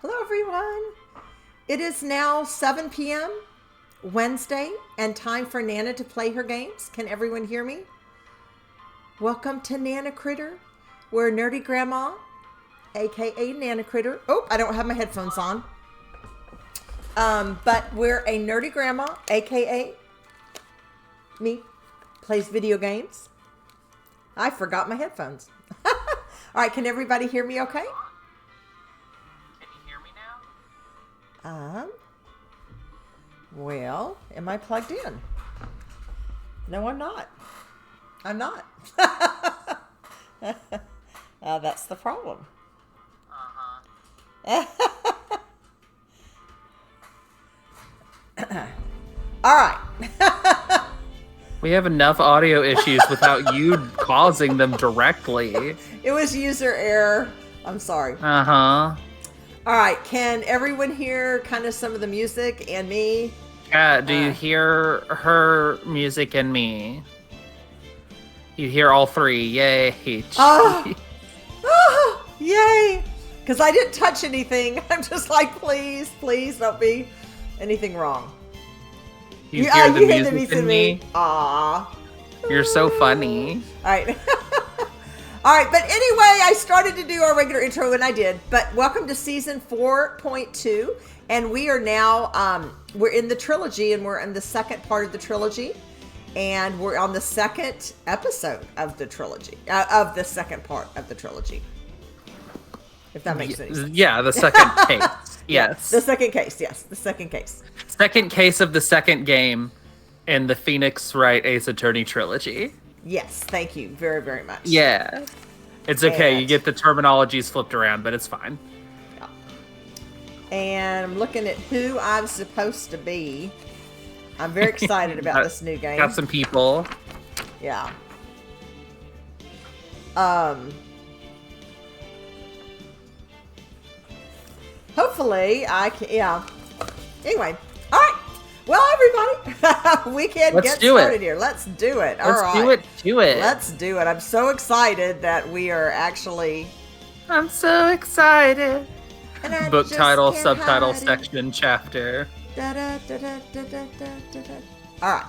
Hello, everyone. It is now 7 p.m. Wednesday and time for Nana to play her games. Can everyone hear me? Welcome to NanaCritter. We're Nerdy Grandma, aka NanaCritter. Oh, I don't have my headphones on. But we're a Nerdy Grandma, aka me, plays video games. I forgot my headphones. All right, can everybody hear me okay? Well, am I plugged in? No, I'm not. I'm not. That's the problem. All right. We have enough audio issues without you causing them directly. It was user error. I'm sorry. Uh-huh. All right. Can everyone hear kind of some of the music and me? Kat, do you hear her music and me? You hear all three. Yay. Oh, yay. Because I didn't touch anything. I'm just like, please don't be anything wrong. You hear the music and me? Aw. You're so funny. All right. All right, but anyway, I started to do our regular intro and I did. But welcome to season 4.2. And we are now, we're in the trilogy and we're in the second part of the trilogy. And we're on the second episode of the trilogy, of the second part of the trilogy. If that makes any sense. Yeah, the second case. Yes. The second case, yes. The second case. Second case of the second game in the Phoenix Wright Ace Attorney trilogy. Yes, thank you very, very much. Yeah. It's okay. And you get the terminologies flipped around, but it's fine. Yeah. And I'm looking at who I'm supposed to be. I'm very excited about this new game. Got some people. Yeah. Hopefully I can, yeah. Anyway, all right. Well, everybody, we can get started here. Let's do it. All right. Let's do it. Let's do it. I'm so excited that we are actually. I'm so excited. Book title, subtitle, hide section, chapter. Da, da, da, da, da, da, da, da. All right.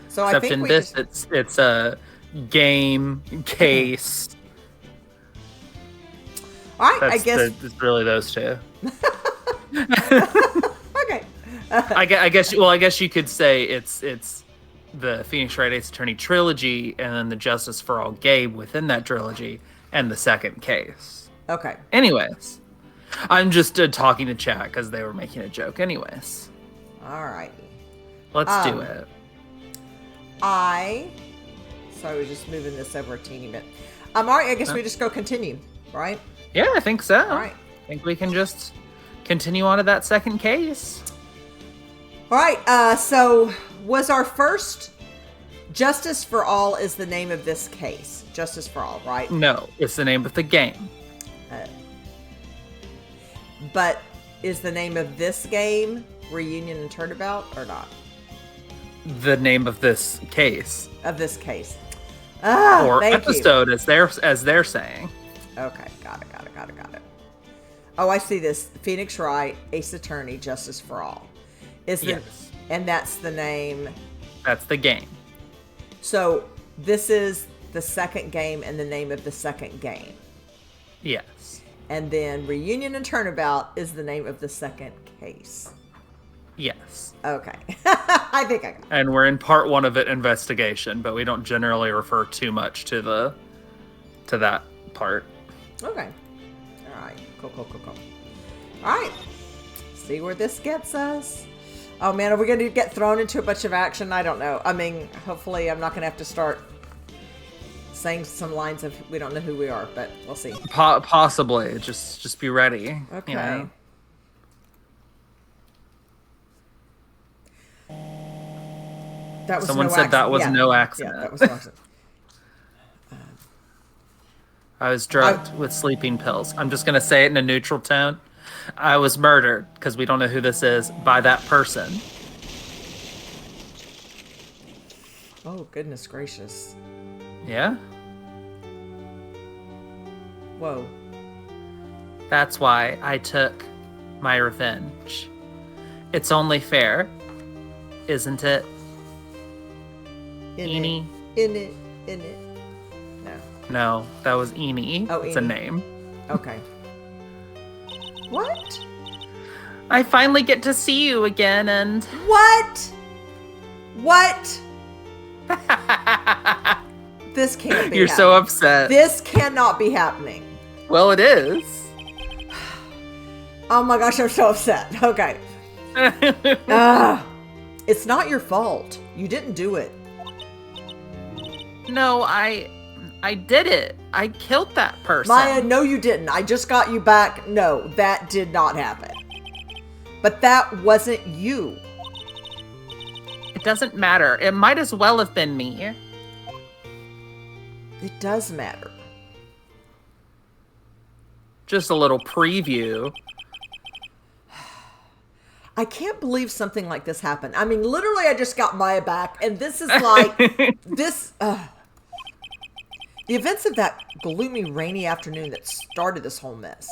So Except I think in this, it's a game case. All right. I guess it's really those two. Okay. I guess you could say it's the Phoenix Wright Ace Attorney trilogy, and then the Justice for All game within that trilogy, and the second case. Okay. Anyways, I'm just talking to chat because they were making a joke. Anyways, all right. Let's do it. Sorry, we're just moving this over a teeny bit. All right. I guess we just go continue, right? Yeah, I think so. All right. I think we can just continue on to that second case. All right, so was our first Justice for All is the name of this case. Justice for All, right? No, it's the name of the game. But is the name of this game Reunion and Turnabout or not? The name of this case. Of this case. Or thank episode, you. as they're saying. Okay, got it. Oh, I see this. Phoenix Wright, Ace Attorney, Justice for All. Yes. And that's the name. That's the game. So this is the second game and the name of the second game. Yes. And then Reunion and Turnabout is the name of the second case. Yes. Okay. I think I got it. And we're in part one of it, investigation, but we don't generally refer too much to that part. Okay. All right. Cool. All right. See where this gets us. Oh, man, are we going to get thrown into a bunch of action? I don't know. I mean, hopefully I'm not going to have to start saying some lines of we don't know who we are, but we'll see. Possibly. Just be ready. Okay. You know? That was Someone said that was no accident. Yeah, that was no accident. I was drugged with sleeping pills. I'm just going to say it in a neutral tone. I was murdered, because we don't know who this is, by that person. Oh, goodness gracious. Yeah? Whoa. That's why I took my revenge. It's only fair, isn't it? Eenie? In it. No. No, that was Eenie. Oh, it's a Eenie. name. Okay. What? I finally get to see you again, and... What? This can't be You're so upset. This cannot be happening. Well, it is. Oh my gosh, I'm so upset. Okay. It's not your fault. You didn't do it. No, I did it. I killed that person. Maya, no you didn't. I just got you back. No, that did not happen. But that wasn't you. It doesn't matter. It might as well have been me. It does matter. Just a little preview. I can't believe something like this happened. I mean, literally, I just got Maya back, and this is like, this, the events of that gloomy, rainy afternoon that started this whole mess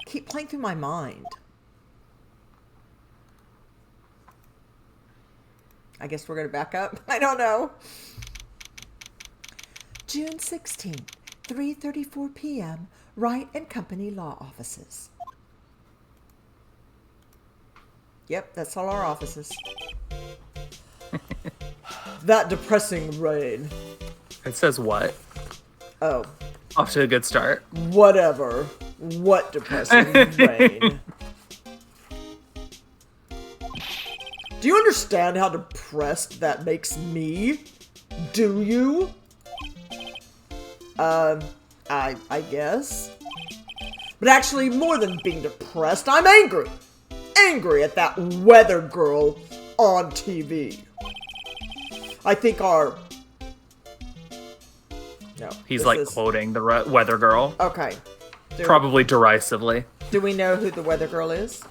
keep playing through my mind. I guess we're going to back up. I don't know. June 16th, 3:34 p.m., Wright and Company Law Offices. Yep, that's all our offices. That depressing rain. It says what? Oh. Off to a good start. Whatever. What depressing rain. Do you understand how depressed that makes me? Do you? I guess. But actually, more than being depressed, I'm angry. Angry at that weather girl on TV. I think our... No. He's like quoting the weather girl. Okay. Probably derisively. Do we know who the weather girl is?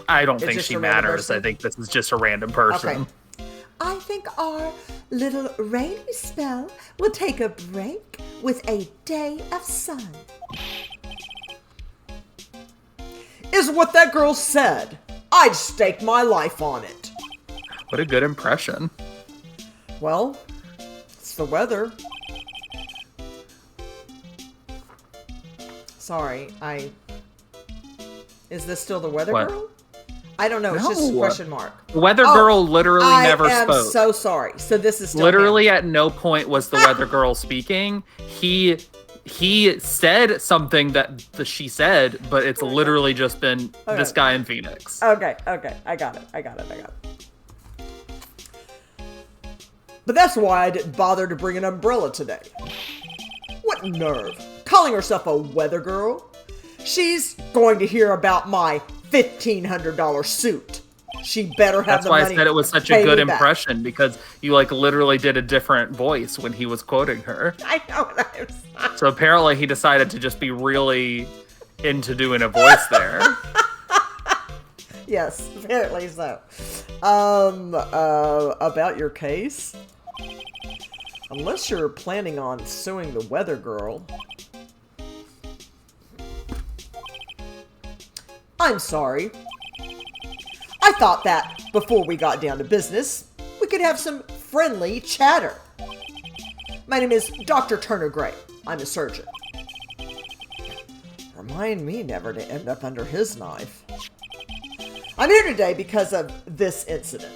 I don't think she matters. I think this is just a random person. Okay. I think our little rainy spell will take a break with a day of sun. Is what that girl said. I'd stake my life on it. What a good impression. Well, it's the weather. Sorry, Is this still the weather girl? I don't know. It's just a question mark. Weather girl literally never spoke. I am so sorry. So this is still literally at no point was the weather girl speaking. He said something that she said, but it's literally just been this guy in Phoenix. Okay. I got it. But that's why I didn't bother to bring an umbrella today. What nerve. Calling herself a weather girl. She's going to hear about my $1,500 suit. She better have the money. That's why I said it was such a good impression, because you like literally did a different voice when he was quoting her. I know what I'm... So apparently he decided to just be really into doing a voice there. Yes, apparently so. About your case? Unless you're planning on suing the weather girl. I'm sorry. I thought that before we got down to business, we could have some friendly chatter. My name is Dr. Turner Gray. I'm a surgeon. Remind me never to end up under his knife. I'm here today because of this incident.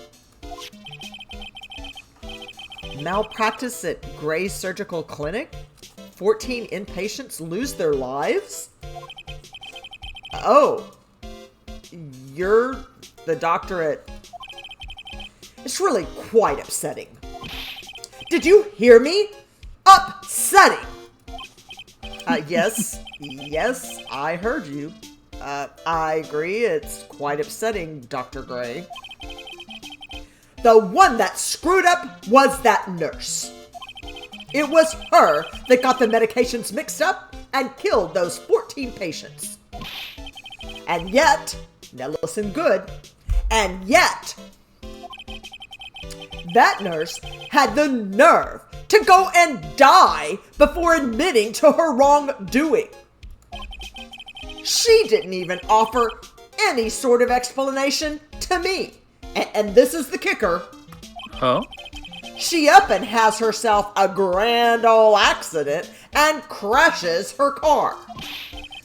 Malpractice at Gray's Surgical Clinic? 14 inpatients lose their lives? Oh. You're the doctor at... It's really quite upsetting. Did you hear me? Upsetting! Yes, I heard you. I agree, it's quite upsetting, Dr. Gray. The one that screwed up was that nurse. It was her that got the medications mixed up and killed those 14 patients. And yet, now listen good, and yet, that nurse had the nerve to go and die before admitting to her wrongdoing. She didn't even offer any sort of explanation to me. And this is the kicker. Huh? She up and has herself a grand old accident and crashes her car.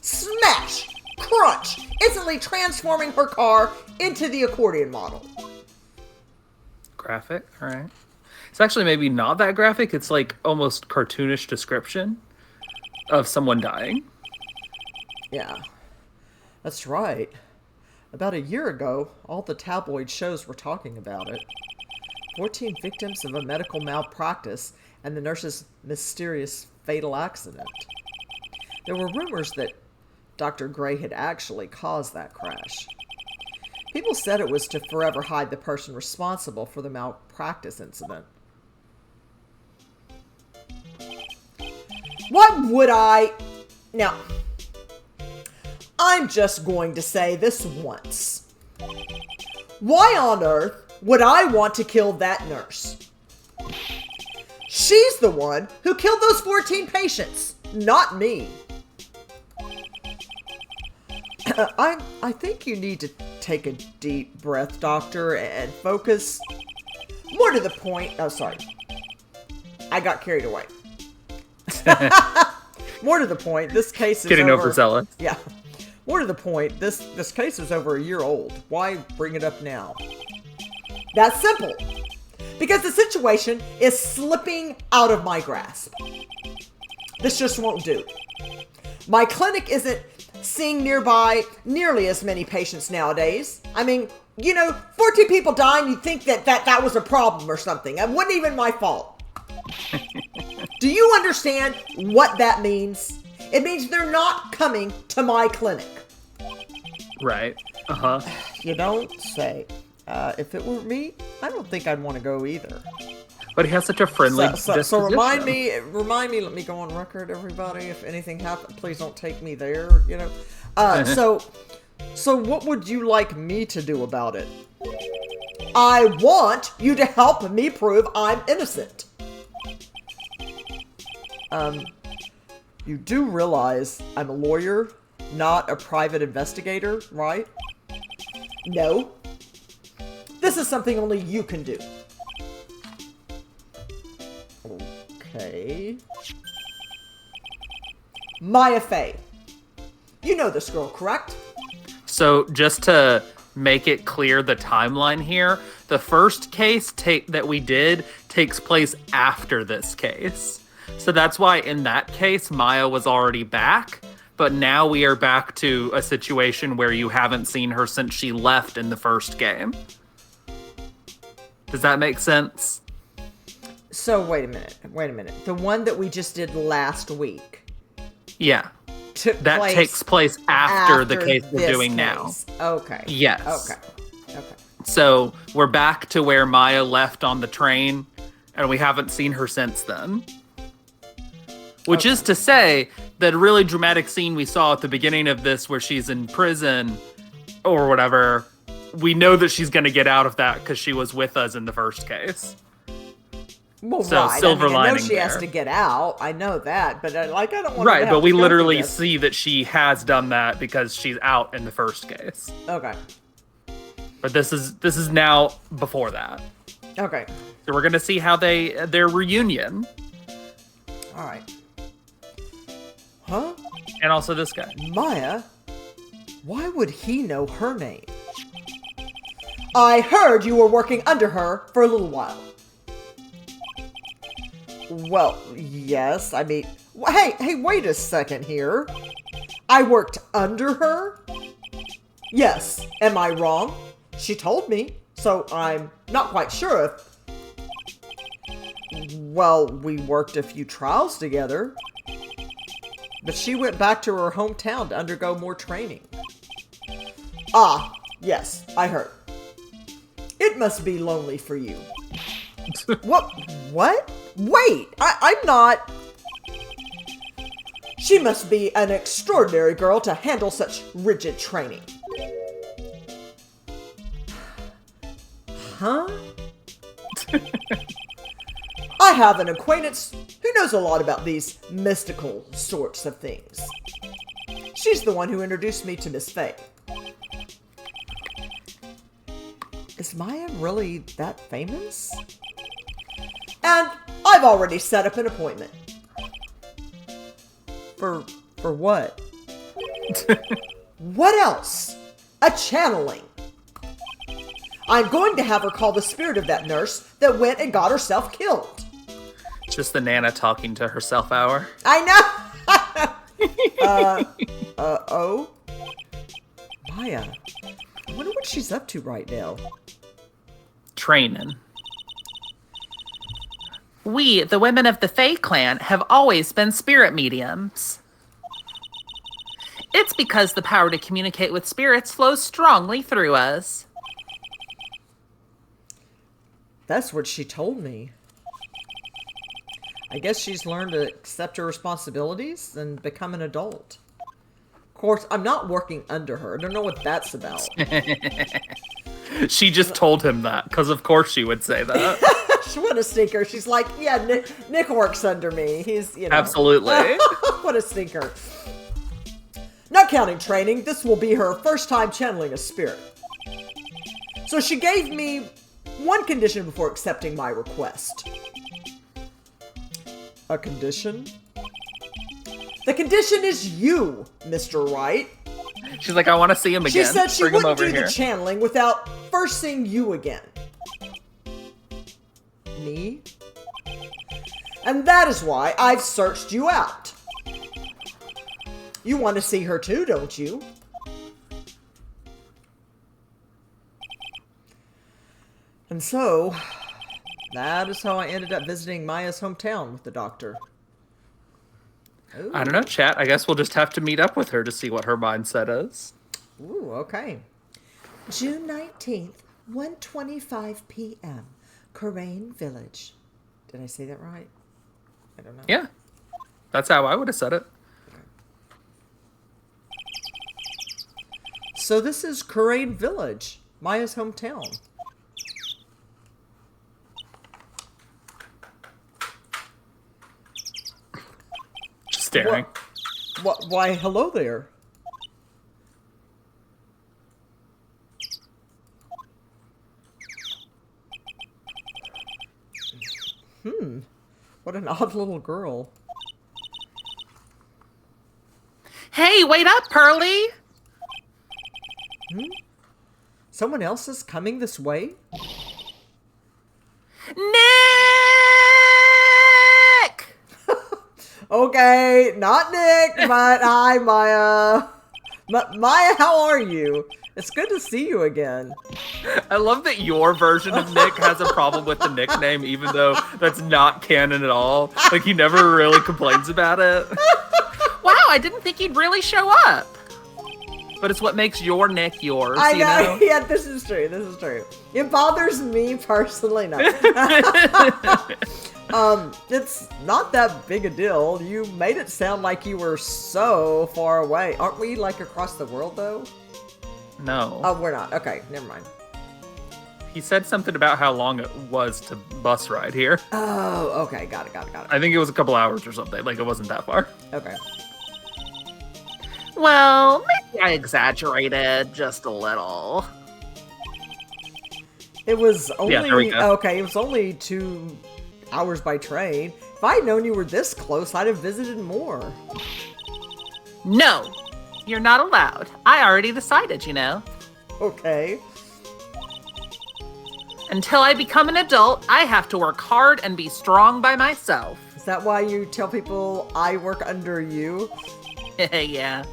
Smash! Crunch! Instantly transforming her car into the accordion model. Graphic, all right. It's actually maybe not that graphic. It's like almost cartoonish description of someone dying. Yeah, that's right. About a year ago, all the tabloid shows were talking about it. 14 victims of a medical malpractice and the nurse's mysterious fatal accident. There were rumors that Dr. Gray had actually caused that crash. People said it was to forever hide the person responsible for the malpractice incident. What would I... Now, I'm just going to say this once. Why on earth would I want to kill that nurse? She's the one who killed those 14 patients, not me. I think you need to take a deep breath, Doctor, and focus. More to the point. Oh, sorry. I got carried away. More to the point, this case is getting overzealous. Yeah. More to the point, this case is over a year old. Why bring it up now? That's simple. Because the situation is slipping out of my grasp. This just won't do. My clinic isn't seeing nearly as many patients nowadays. I mean, 14 people dying, you'd think that was a problem or something. It wasn't even my fault. Do you understand what that means? It means they're not coming to my clinic. Right. Uh-huh. You don't say. If it were me, I don't think I'd want to go either. But he has such a friendly disposition. So remind me, let me go on record, everybody. If anything happens, please don't take me there, So what would you like me to do about it? I want you to help me prove I'm innocent. You do realize I'm a lawyer, not a private investigator, right? No. This is something only you can do. Okay. Maya Fey. You know this girl, correct? So just to make it clear the timeline here, the first case that we did takes place after this case. So that's why in that case, Maya was already back. But now we are back to a situation where you haven't seen her since she left in the first game. Does that make sense? So wait a minute. The one that we just did last week. Yeah. That takes place after the case we're doing now. Okay. Yes. Okay. So we're back to where Maya left on the train, and we haven't seen her since then. Which is to say, that really dramatic scene we saw at the beginning of this where she's in prison or whatever, we know that she's going to get out of that because she was with us in the first case. Well, so right. silver lining I know she has to get out. I know that, but I don't want right, to have but to we go literally through this. see that she has done that because she's out in the first case. Okay. But this is now before that. Okay. So we're going to see how their reunion. All right. Huh? And also this guy. Maya? Why would he know her name? I heard you were working under her for a little while. Well, yes, I mean... Hey, wait a second here. I worked under her? Yes, am I wrong? She told me, so I'm not quite sure if... Well, we worked a few trials together. But she went back to her hometown to undergo more training. Ah, yes, I heard. It must be lonely for you. What? Wait, I'm not... She must be an extraordinary girl to handle such rigid training. Huh? I have an acquaintance who knows a lot about these mystical sorts of things. She's the one who introduced me to Miss Faye. Is Maya really that famous? And I've already set up an appointment. For what? What else? A channeling. I'm going to have her call the spirit of that nurse that went and got herself killed. Just the Nana talking to herself hour. I know. Oh? Maya. I wonder what she's up to right now. Training. We, the women of the Fae clan, have always been spirit mediums. It's because the power to communicate with spirits flows strongly through us. That's what she told me. I guess she's learned to accept her responsibilities and become an adult. Of course, I'm not working under her. I don't know what that's about. She just told him that, because of course she would say that. What a stinker. She's like, yeah, Nick works under me. He's, you know. Absolutely. What a stinker. Not counting training, this will be her first time channeling a spirit. So she gave me one condition before accepting my request. A condition? The condition is you, Mr. Wright. She's like, I want to see him again. She said she Bring him wouldn't over do here. the channeling without first seeing you again. Me? And that is why I've searched you out. You want to see her too, don't you? And so, that is how I ended up visiting Maya's hometown with the doctor. Ooh. I don't know, chat. I guess we'll just have to meet up with her to see what her mindset is. Ooh, okay. June 19th, 1:25 p.m., Kurain Village. Did I say that right? I don't know. Yeah. That's how I would have said it. Okay. So this is Kurain Village, Maya's hometown. Just staring. What? Why, hello there. What an odd little girl. Hey, wait up, Pearly! Someone else is coming this way? Nick! Okay, not Nick, but hi, Maya. Maya, how are you? It's good to see you again. I love that your version of Nick has a problem with the nickname, even though that's not canon at all. Like, he never really complains about it. Wow, I didn't think he'd really show up. But it's what makes your Nick yours, I you know. know? Yeah, this is true. This is true. It bothers me personally. No. It's not that big a deal. You made it sound like you were so far away. Aren't we, like, across the world, though? No. Oh, we're not. Okay, never mind. He said something about how long it was to bus ride here. Oh, okay. Got it. I think it was a couple hours or something. Like, it wasn't that far. Okay. Well, maybe I exaggerated just a little. It was only... Yeah, there we go. Okay, it was only 2 hours by train. If I'd known you were this close, I'd have visited more. No, you're not allowed. I already decided, you know. Okay. Until I become an adult, I have to work hard and be strong by myself. Is that why you tell people I work under you? Yeah.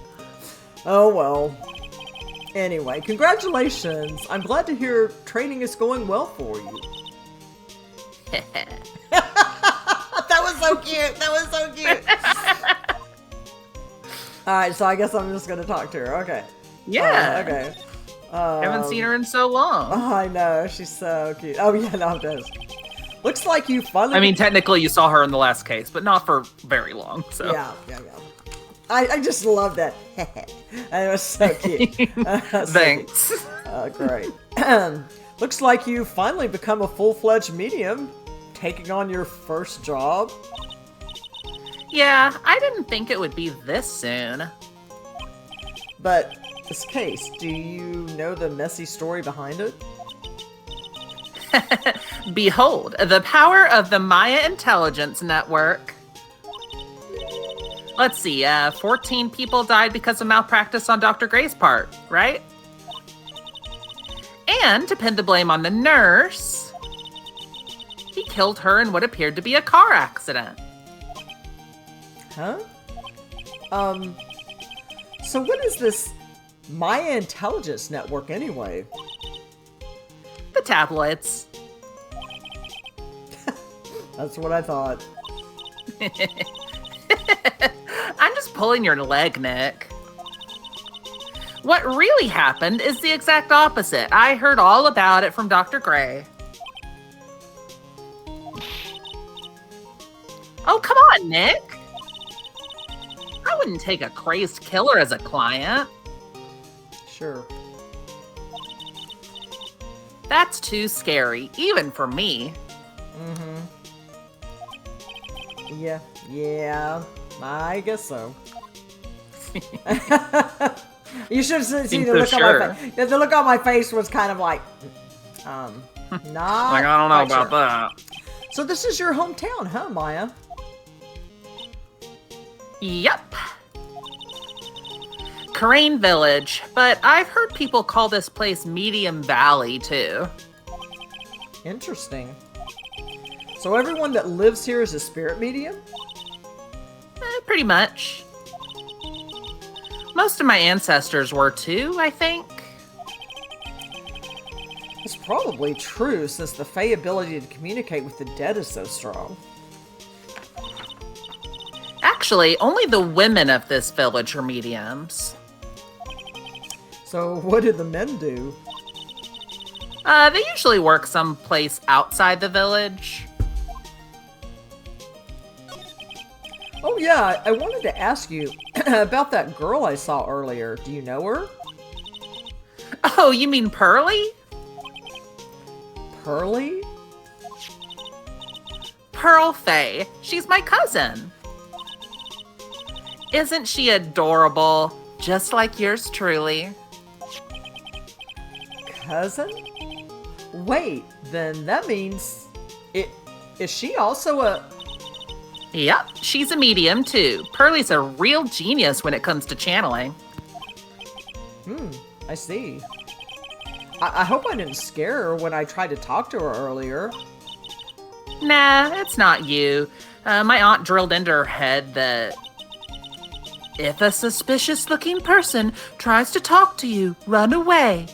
Oh, well. Anyway, congratulations. I'm glad to hear training is going well for you. That was so cute. That was so cute. Alright, so I guess I'm just going to talk to her. Okay. Yeah. Okay. Haven't seen her in so long. Oh, I know. She's so cute. Oh, yeah, no, it does. Looks like you finally... I mean, technically you saw her in the last case, but not for very long, so. Yeah. I just love that. It was so cute. Thanks. Great. Looks like you finally become a full-fledged medium, taking on your first job. Yeah, I didn't think it would be this soon. But this case, do you know the messy story behind it? Behold, the power of the Maya Intelligence Network. Let's see, 14 people died because of malpractice on Dr. Gray's part, right? And to pin the blame on the nurse, he killed her in what appeared to be a car accident. Huh? So what is this Maya Intelligence Network anyway? The tabloids. That's what I thought. I'm just pulling your leg, Nick. What really happened is the exact opposite. I heard all about it from Dr. Gray. Oh, come on, Nick. I wouldn't take a crazed killer as a client. Sure. That's too scary, even for me. Mm-hmm. Yeah, I guess so. You should have seen the look on my face. The look on my face was kind of like, not like, I don't know about that. So this is your hometown, huh, Maya? Yep. Kurain Village, but I've heard people call this place Medium Valley, too. Interesting. So everyone that lives here is a spirit medium? Pretty much. Most of my ancestors were too, I think. It's probably true, since the Fae ability to communicate with the dead is so strong. Actually, only the women of this village are mediums. So what did the men do? They usually work someplace outside the village. Oh yeah, I wanted to ask you about that girl I saw earlier. Do you know her? Oh, you mean Pearly? Pearly? Pearl Faye. She's my cousin. Isn't she adorable? Just like yours truly. Cousin? Wait, then that means... Is she also a... Yep, she's a medium too. Pearly's a real genius when it comes to channeling. I see. I hope I didn't scare her when I tried to talk to her earlier. Nah, it's not you. My aunt drilled into her head that if a suspicious-looking person tries to talk to you, run away.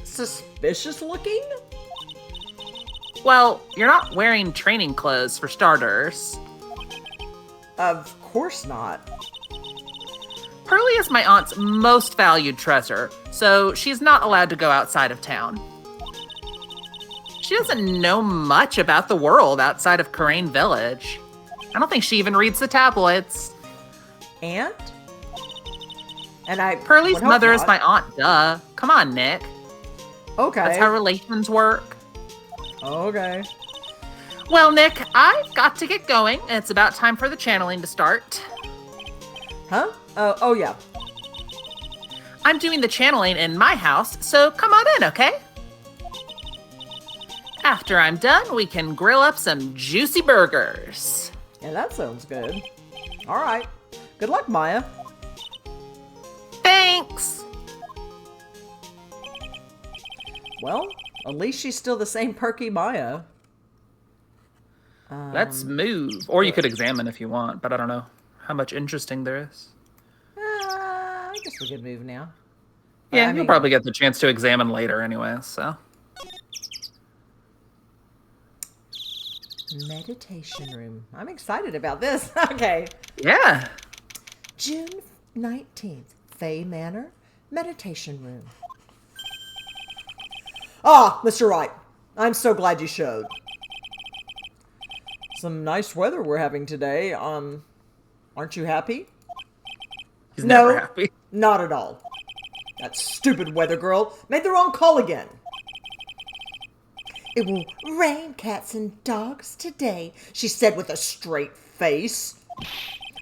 Suspicious looking? Well, you're not wearing training clothes for starters. Of course not. Pearly is my aunt's most valued treasure, so she's not allowed to go outside of town. She doesn't know much about the world outside of Kurain Village. I don't think she even reads the tabloids. And Pearly's mother is my aunt, duh. Come on, Nick. Okay. That's how relations work. Okay. Well, Nick, I've got to get going. It's about time for the channeling to start. Huh? Oh yeah. I'm doing the channeling in my house, so come on in, okay? After I'm done, we can grill up some juicy burgers. Yeah, that sounds good. All right. Good luck, Maya. Thanks. Well, at least she's still the same perky Maya. Let's move. Or you could examine if you want, but I don't know how much interesting there is. I guess we could move now. Yeah, you'll probably get the chance to examine later anyway, so. Meditation room. I'm excited about this. Okay. Yeah. June 19th, Faye Manor, meditation room. Ah, Mr. Wright. I'm so glad you showed. Some nice weather we're having today. Aren't you happy? He's never happy. Not at all. That stupid weather girl made the wrong call again. It will rain cats and dogs today, she said with a straight face.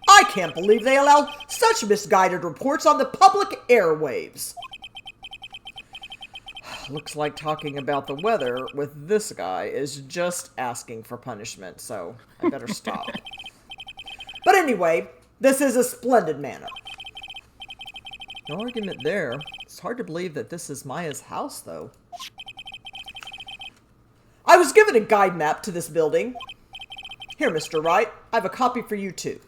I can't believe they allow such misguided reports on the public airwaves. Looks like talking about the weather with this guy is just asking for punishment, so I better stop. But anyway, this is a splendid manor. No argument there. It's hard to believe that this is Maya's house, though. I was given a guide map to this building. Here, Mr. Wright, I have a copy for you, too.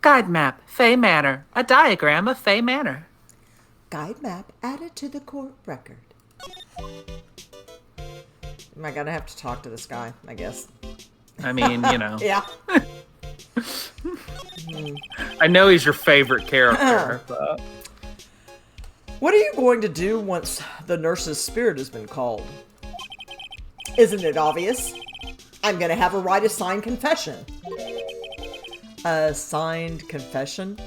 Guide map, Fay Manor. A diagram of Fay Manor. Guide map added to the court record. Am I gonna have to talk to this guy, I guess? I mean, you know. Yeah. I know he's your favorite character, but... What are you going to do once the nurse's spirit has been called? Isn't it obvious? I'm gonna have her write a signed confession. A signed confession?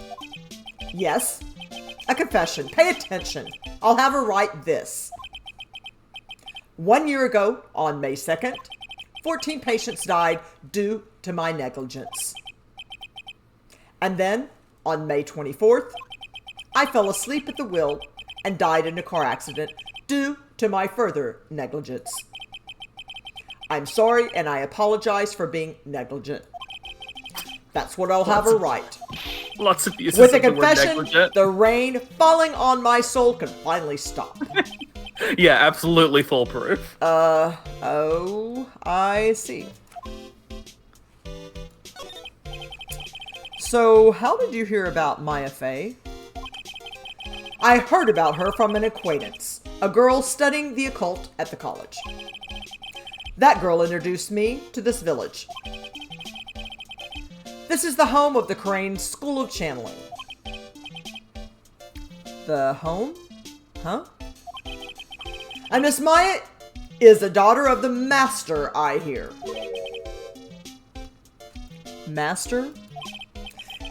Yes, a confession. Pay attention. I'll have her write this. 1 year ago, on May 2nd, 14 patients died due to my negligence. And then, on May 24th, I fell asleep at the wheel and died in a car accident due to my further negligence. I'm sorry and I apologize for being negligent. That's what I'll have her write. Lots of uses With a of the word confession, negligent. the rain falling on my soul can finally stop. Yeah, absolutely foolproof. Oh, I see. So, how did you hear about Maya Fey? I heard about her from an acquaintance, a girl studying the occult at the college. That girl introduced me to this village. This is the home of the Kurain School of Channeling. The home? Huh? And Miss Maya is the daughter of the master, I hear. Master?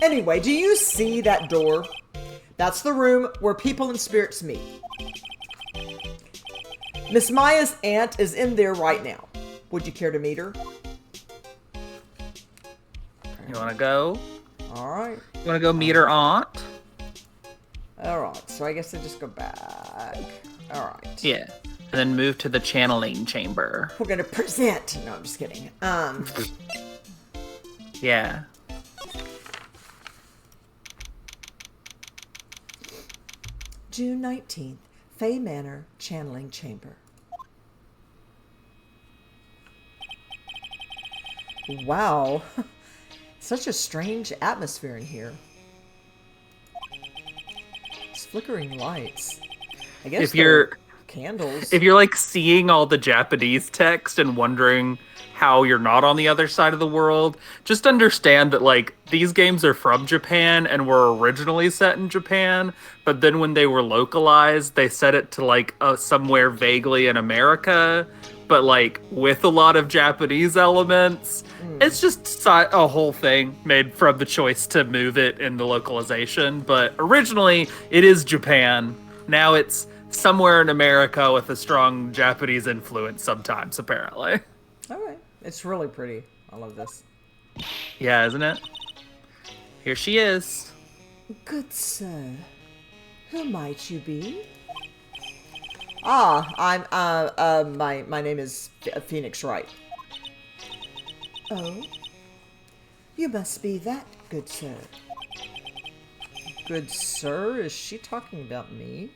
Anyway, do you see that door? That's the room where people and spirits meet. Miss Maya's aunt is in there right now. Would you care to meet her? You want to go? All right. You want to go meet her aunt? All right. So I guess I just go back. All right. Yeah. And then move to the channeling chamber. We're going to present. No, I'm just kidding. Yeah. June 19th, Fay Manor Channeling Chamber. Wow. Such a strange atmosphere in here. It's flickering lights. I guess If you're candles. If you're like seeing all the Japanese text and wondering how you're not on the other side of the world, just understand that like these games are from Japan and were originally set in Japan, but then when they were localized, they set it to like somewhere vaguely in America, but like with a lot of Japanese elements. It's just a whole thing made from the choice to move it in the localization, but originally it is Japan. Now it's somewhere in America with a strong Japanese influence sometimes, apparently. All right. It's really pretty. I love this. Yeah, isn't it? Here she is. Good sir, who might you be? I'm, my name is Phoenix Wright. Oh, you must be that, good sir. Good sir? Is she talking about me?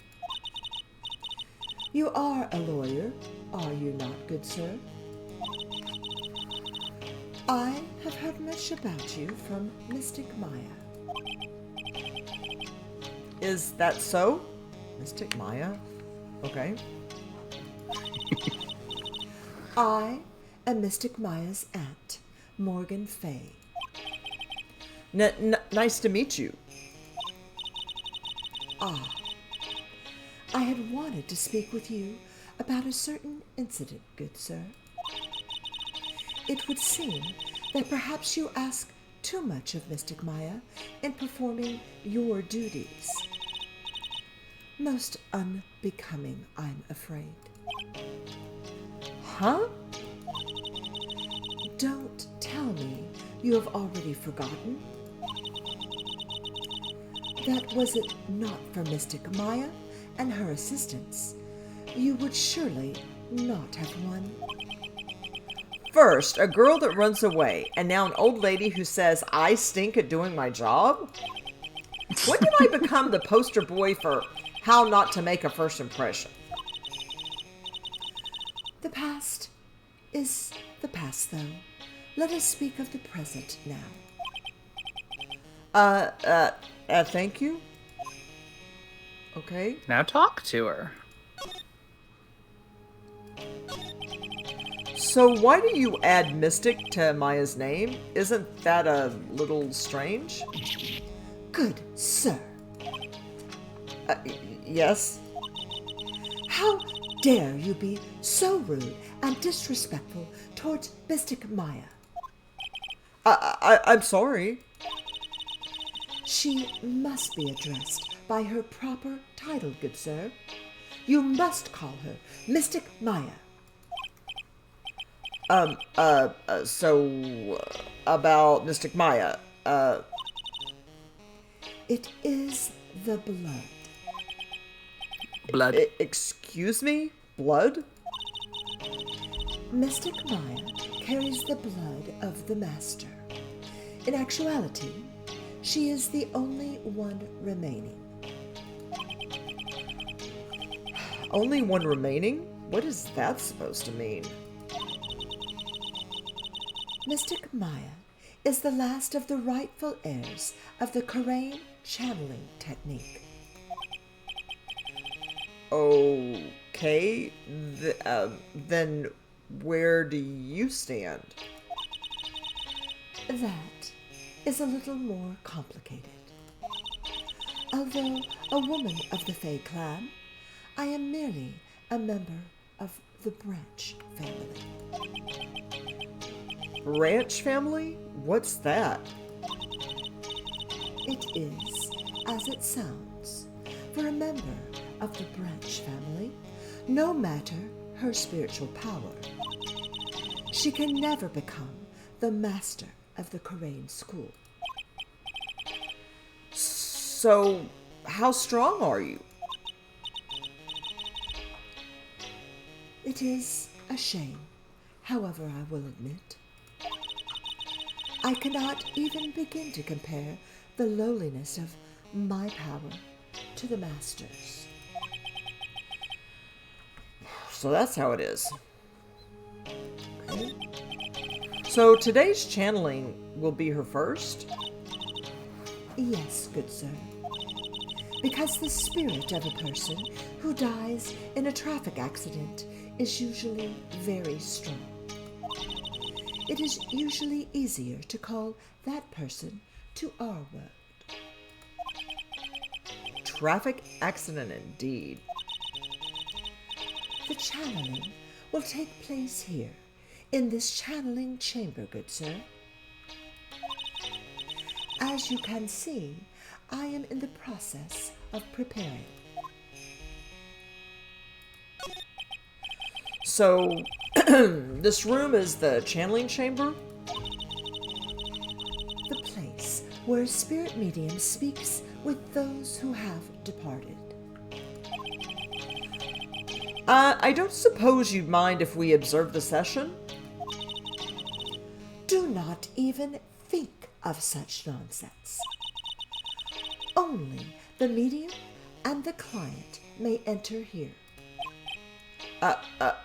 You are a lawyer, are you not, good sir? I have heard much about you from Mystic Maya. Is that so? Mystic Maya? Okay. I am Mystic Maya's aunt, Morgan Fay. Nice to meet you. I had wanted to speak with you about a certain incident, good sir. It would seem that perhaps you ask too much of Mystic Maya in performing your duties. Most unbecoming, I'm afraid. Huh? Don't You have already forgotten? That was it not for Mystic Maya and her assistants, you would surely not have won. First, a girl that runs away, and now an old lady who says I stink at doing my job? When did I become the poster boy for how not to make a first impression? The past is the past, though. Let us speak of the present now. Thank you. Okay. Now talk to her. So why do you add Mystic to Maya's name? Isn't that a little strange? Good sir. Yes? How dare you be so rude and disrespectful towards Mystic Maya? I'm sorry. She must be addressed by her proper title, good sir. You must call her Mystic Maya. So, about Mystic Maya, it is the blood. Blood. Excuse me? Blood? Mystic Maya carries the blood of the Master. In actuality, she is the only one remaining. Only one remaining? What is that supposed to mean? Mystic Maya is the last of the rightful heirs of the Kurain channeling technique. Okay, then where do you stand? That is a little more complicated. Although a woman of the Fae clan, I am merely a member of the Branch family. Branch family? What's that? It is as it sounds. For a member of the Branch family, no matter her spiritual power, she can never become the master of the Kurain school. So, how strong are you? It is a shame, however, I will admit. I cannot even begin to compare the lowliness of my power to the Master's. So that's how it is. Okay. So today's channeling will be her first? Yes, good sir. Because the spirit of a person who dies in a traffic accident is usually very strong. It is usually easier to call that person to our world. Traffic accident indeed. The channeling will take place here, in this channeling chamber, good sir. As you can see, I am in the process of preparing. So, this room is the channeling chamber? The place where a spirit medium speaks with those who have departed. I don't suppose you'd mind if we observe the session? Do not even think of such nonsense. Only the medium and the client may enter here.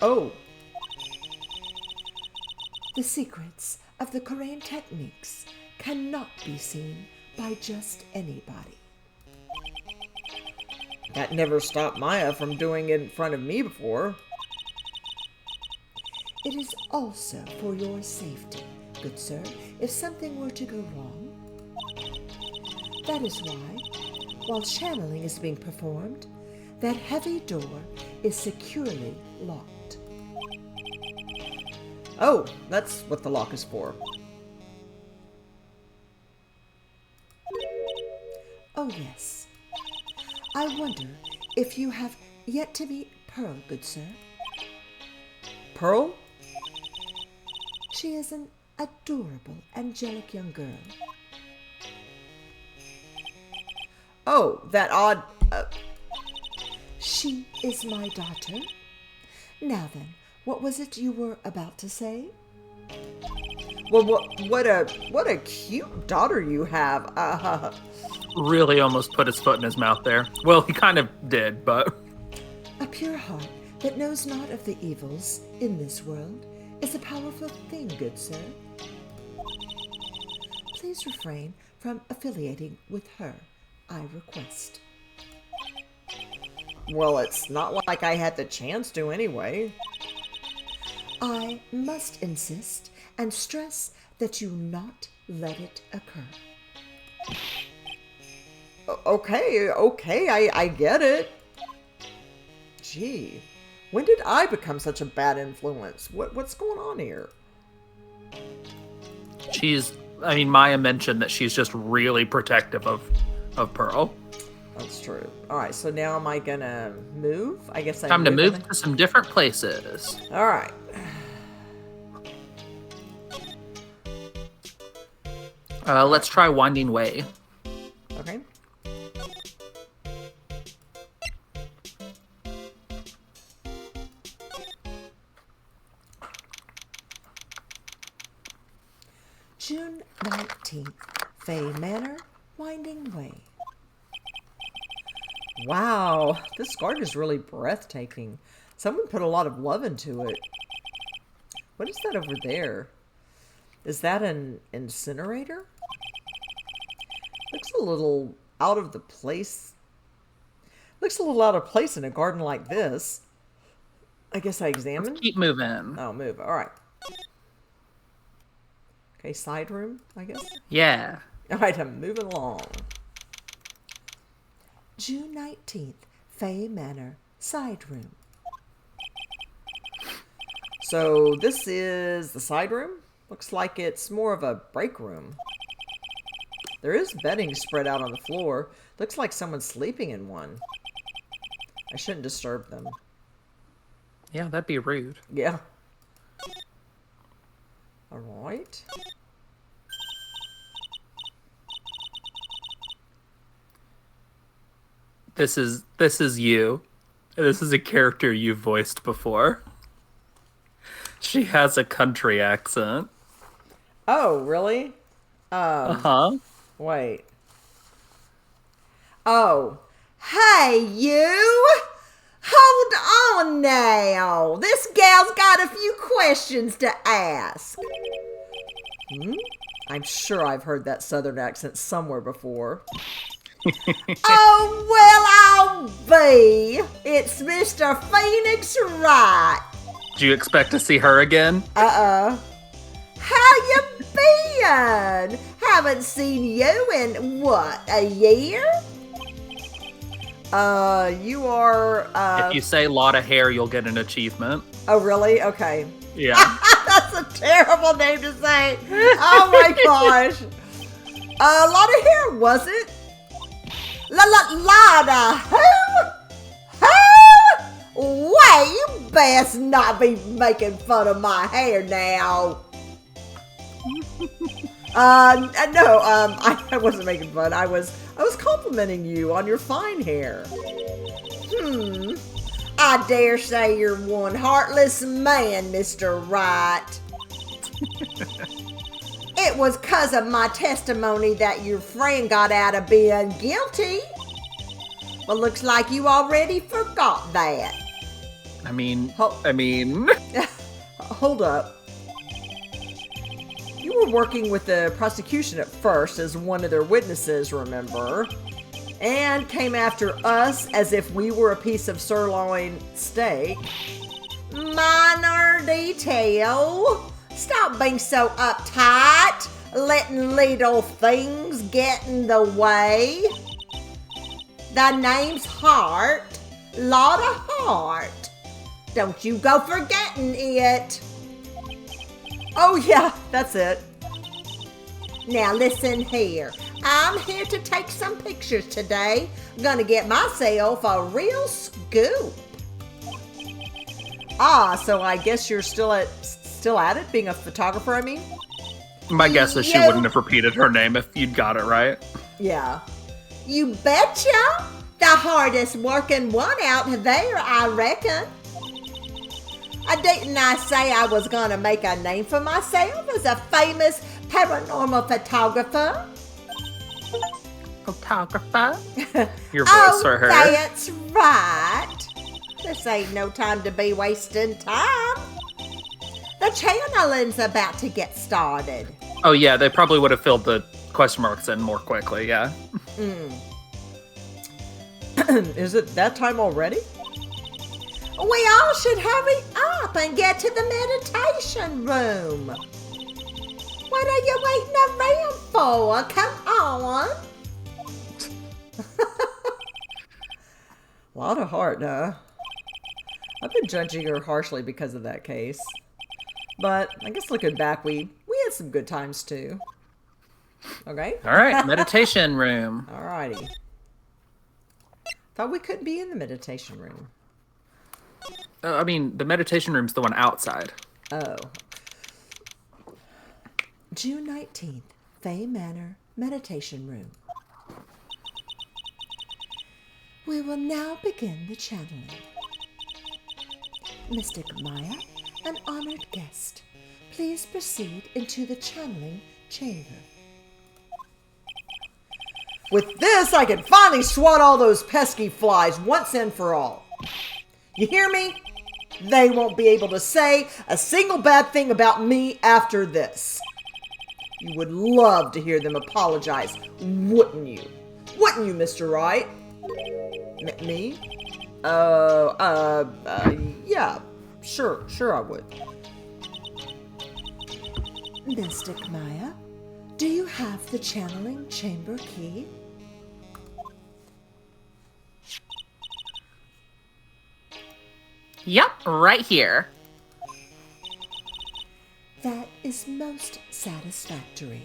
Oh. The secrets of the Kurain techniques cannot be seen by just anybody. That never stopped Maya from doing it in front of me before. It is also for your safety, good sir, if something were to go wrong. That is why, while channeling is being performed, that heavy door is securely locked. Oh, that's what the lock is for. Oh, yes. I wonder if you have yet to meet Pearl, good sir. Pearl? She is an adorable, angelic young girl. Oh, that odd... She is my daughter. Now then, what was it you were about to say? Well, what a cute daughter you have. Really almost put his foot in his mouth there. Well, he kind of did, but... A pure heart that knows not of the evils in this world is a powerful thing, good sir. Please refrain from affiliating with her, I request. Well, it's not like I had the chance to anyway. I must insist and stress that you not let it occur. Okay, I get it. Gee, when did I become such a bad influence? What's going on here? Maya mentioned that she's just really protective of Pearl. That's true. All right, so now am I gonna move? I guess I'm time to move to some different places. All right. Let's try Winding Way. Okay. June 19th, Fay Manor, Winding Way. Wow, this garden is really breathtaking. Someone put a lot of love into it. What is that over there? Is that an incinerator? Looks a little out of the place. Looks a little out of place in a garden like this. I guess I examined. Let's keep moving. Oh, move. All right. Okay, side room, I guess. Yeah. All right, I'm moving along. June 19th, Fay Manor, side room. So this is the side room. Looks like it's more of a break room. There is bedding spread out on the floor. Looks like someone's sleeping in one. I shouldn't disturb them. Yeah, that'd be rude. Yeah. All right. This is you. This is a character you've voiced before. She has a country accent. Oh, really? Uh-huh. Wait. Oh. Hey, you! Hold on now. This gal's got a few questions to ask. I'm sure I've heard that southern accent somewhere before. Oh, well, I'll be. It's Mr. Phoenix Wright. Do you expect to see her again? How you been? Haven't seen you in, what, a year? You are, If you say Lotta Hair, you'll get an achievement. Oh, really? Okay. Yeah. That's a terrible name to say. Oh, my gosh. Lotta Hair, was it? Lotta who? Who? Wait, you best not be making fun of my hair now. No, I wasn't making fun. I was complimenting you on your fine hair. I dare say you're one heartless man, Mr. Wright. It was 'cause of my testimony that your friend got out of being guilty. Well, looks like you already forgot that. Hold up. You were working with the prosecution at first as one of their witnesses, remember? And came after us as if we were a piece of sirloin steak. Minor detail. Stop being so uptight, letting little things get in the way. The name's Hart, Lotta Hart. Don't you go forgetting it. Oh yeah, that's it. Now listen here. I'm here to take some pictures today. Gonna get myself a real scoop. Ah, so I guess you're still at it, being a photographer, I mean? My guess is she wouldn't have repeated her name if you'd got it right. Yeah. You betcha. The hardest working one out there, I reckon. Didn't I say I was going to make a name for myself as a famous paranormal photographer? Photographer? Your voice for her. That's right. This ain't no time to be wasting time. The channeling's about to get started. Oh, yeah, they probably would have filled the question marks in more quickly, yeah. Is it that time already? We all should hurry up and get to the meditation room. What are you waiting around for? Come on. Lotta Hart, huh? I've been judging her harshly because of that case. But I guess looking back, we had some good times too. Okay? All right, meditation room. All righty. Thought we couldn't be in the meditation room. I mean, the meditation room's the one outside. Oh. June 19th, Fay Manor Meditation Room. We will now begin the channeling. Mystic Maya, an honored guest, please proceed into the channeling chamber. With this, I can finally swat all those pesky flies once and for all. You hear me? They won't be able to say a single bad thing about me after this. You would love to hear them apologize, wouldn't you? Wouldn't you, Mr. Wright? Me? Yeah, sure I would. Mystic Maya, do you have the channeling chamber key? Yep, right here. That is most satisfactory.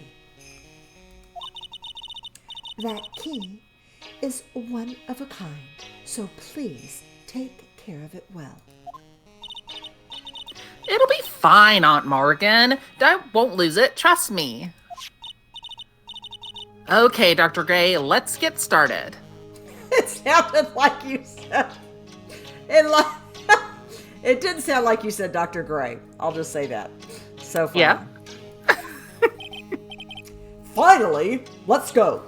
That key is one of a kind, so please take care of it well. It'll be fine, Aunt Morgan. I won't lose it, trust me. Okay, Dr. Gray, let's get started. It sounded like you said... It didn't sound like you said Dr. Gray. I'll just say that. So funny. Yeah. Finally, let's go.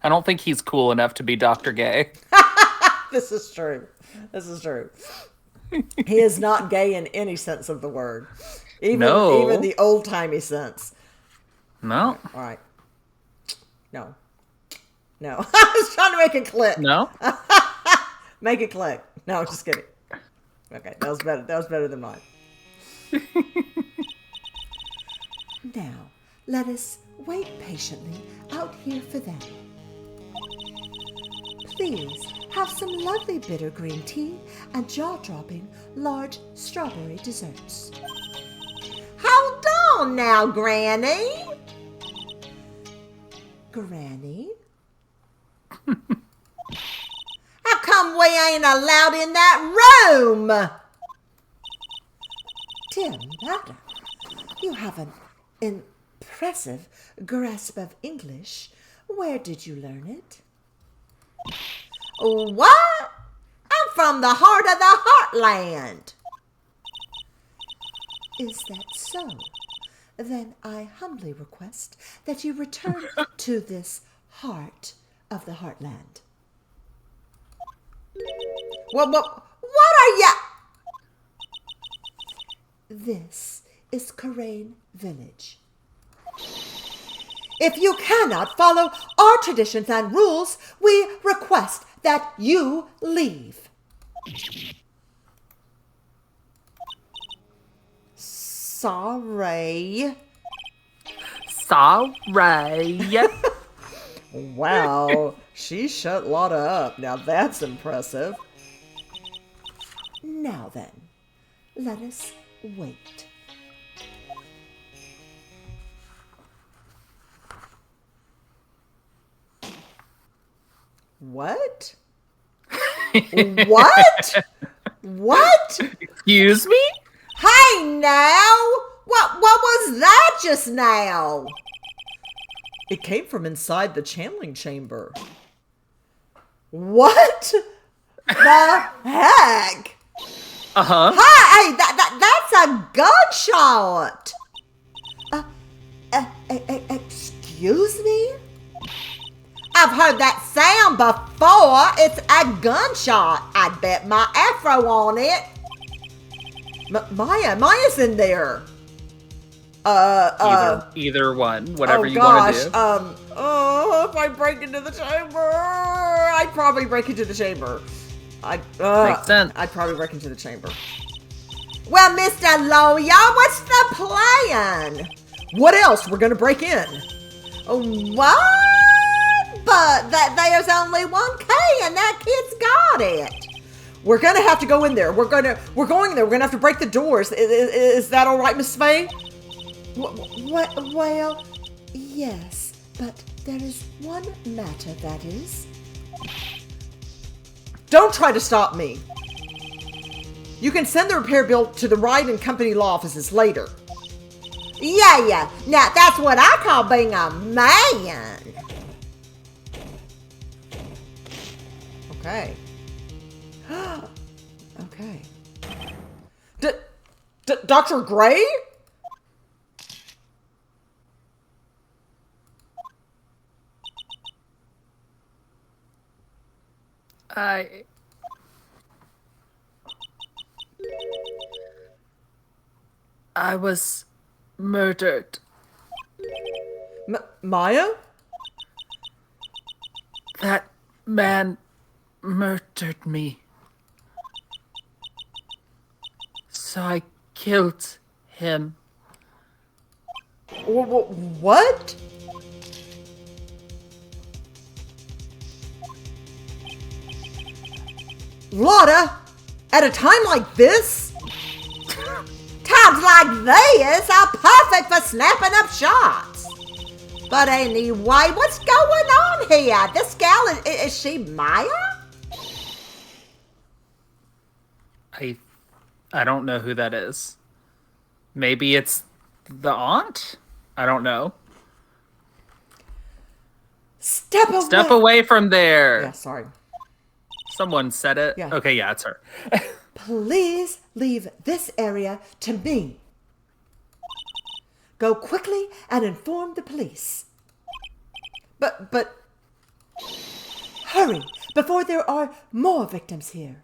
I don't think he's cool enough to be Dr. Gay. This is true. He is not gay in any sense of the word. Even the old-timey sense. No. All right. No. I was trying to make it click. No? Make it click. No, just kidding. Okay, that was better than mine. Now, let us wait patiently out here for them. Please have some lovely bitter green tea and jaw-dropping large strawberry desserts. Hold on now, Granny. Granny? How come we ain't allowed in that room? Dear madam, you have an impressive grasp of English. Where did you learn it? What? I'm from the heart of the heartland. Is that so? Then I humbly request that you return to this heart of the heartland. What are ya? This is Kurain Village. If you cannot follow our traditions and rules, we request that you leave. Sorry. Wow, she shut Lotta up. Now that's impressive. Now then, let us wait. What? What? Excuse me? Hey now! What was that just now? It came from inside the channeling chamber. What the heck? Uh-huh. Hey, that's a gunshot. Excuse me? I've heard that sound before. It's a gunshot. I'd bet my afro on it. Maya's in there. Either one, whatever you want to do. If I break into the chamber, I'd probably break into the chamber. Makes sense. I'd probably break into the chamber. Well, Mr. Lawyer, what's the plan? What else? We're gonna break in. What? But there's only one key, and that kid's got it. We're gonna have to go in there. We're going there. We're gonna have to break the doors. Is that all right, Miss Faye? Well, yes, but there is one matter, that is. Don't try to stop me. You can send the repair bill to the Wright and Company law offices later. Yeah. Now, that's what I call being a man. Okay. Okay. Dr. Gray? I was murdered. Maya? That man murdered me. So I killed him. What? Lotta, at a time like this? Times like these are perfect for snapping up shots. But anyway, what's going on here? This gal, is she Maya? I don't know who that is. Maybe it's the aunt? I don't know. Step away from there. Yeah, sorry. Someone said it. Yeah. Okay, yeah, it's her. Please leave this area to me. Go quickly and inform the police. But hurry before there are more victims here.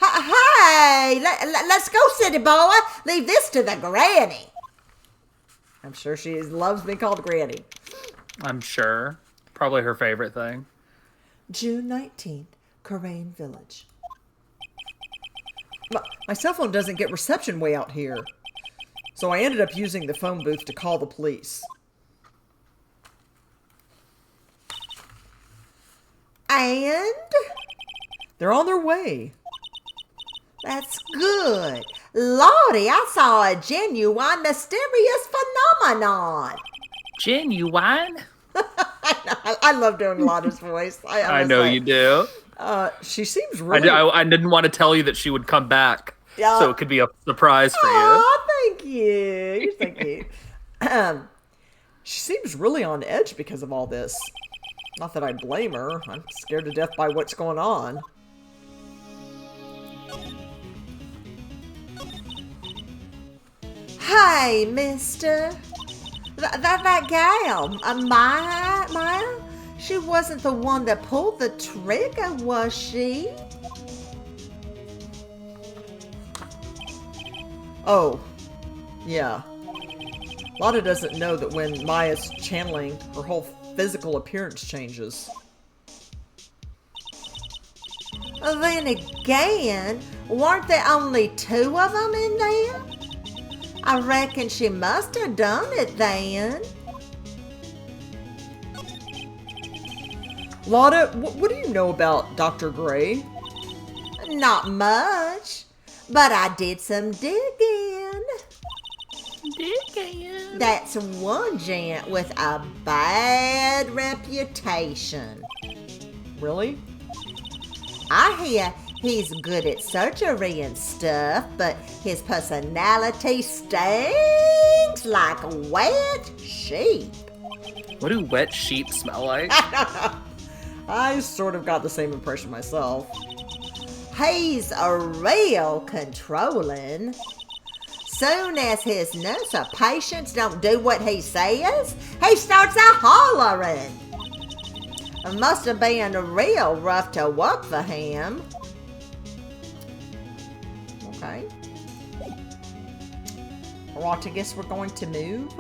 Hey, let's go, city boy. Leave this to the granny. I'm sure she loves being called granny. I'm sure. Probably her favorite thing. June 19th, Kurain Village. My cell phone doesn't get reception way out here, so I ended up using the phone booth to call the police. And? They're on their way. That's good. Lordy, I saw a genuine mysterious phenomenon. Genuine? I love doing Lotta's voice. I know you do. She seems really... I didn't want to tell you that she would come back, so it could be a surprise for you. Oh, thank you. You're so cute. She seems really on edge because of all this. Not that I blame her. I'm scared to death by what's going on. Hey, mister. That gal, Maya, she wasn't the one that pulled the trigger, was she? Oh, yeah. Lotta doesn't know that when Maya's channeling, her whole physical appearance changes. Then again, weren't there only 2 of them in there? I reckon she must have done it then. Lotta, what do you know about Dr. Gray? Not much, but I did some digging. That's one gent with a bad reputation. Really? I hear He's good at surgery and stuff, but his personality stinks like wet sheep. What do wet sheep smell like? I sort of got the same impression myself. He's a real controlling. Soon as his nurse or patients don't do what he says, he starts a hollering. It must have been real rough to work for him. Okay. Well, I guess we're going to move.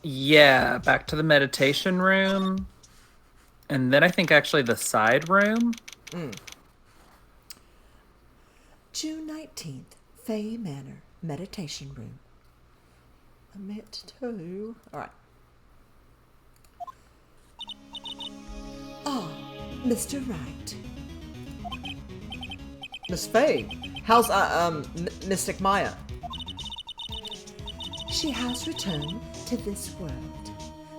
Yeah, back to the meditation room. And then I think actually the side room. June 19th, Fay Manor, meditation room. Admit to. Alright. Ah, Mr. Wright. Miss Fay, how's, Mystic Maya? She has returned to this world.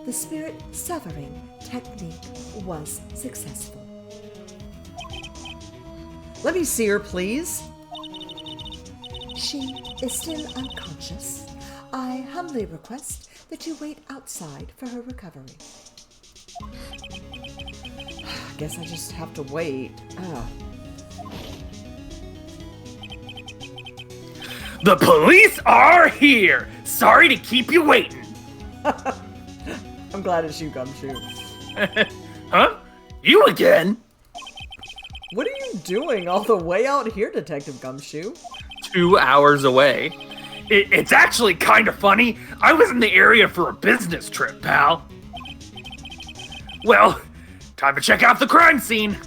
The spirit severing technique was successful. Let me see her, please. She is still unconscious. I humbly request that you wait outside for her recovery. I guess I just have to wait. The police are here! Sorry to keep you waiting. I'm glad it's you, Gumshoe. Huh? You again? What are you doing all the way out here, Detective Gumshoe? 2 hours away. It's actually kind of funny. I was in the area for a business trip, pal. Well, time to check out the crime scene.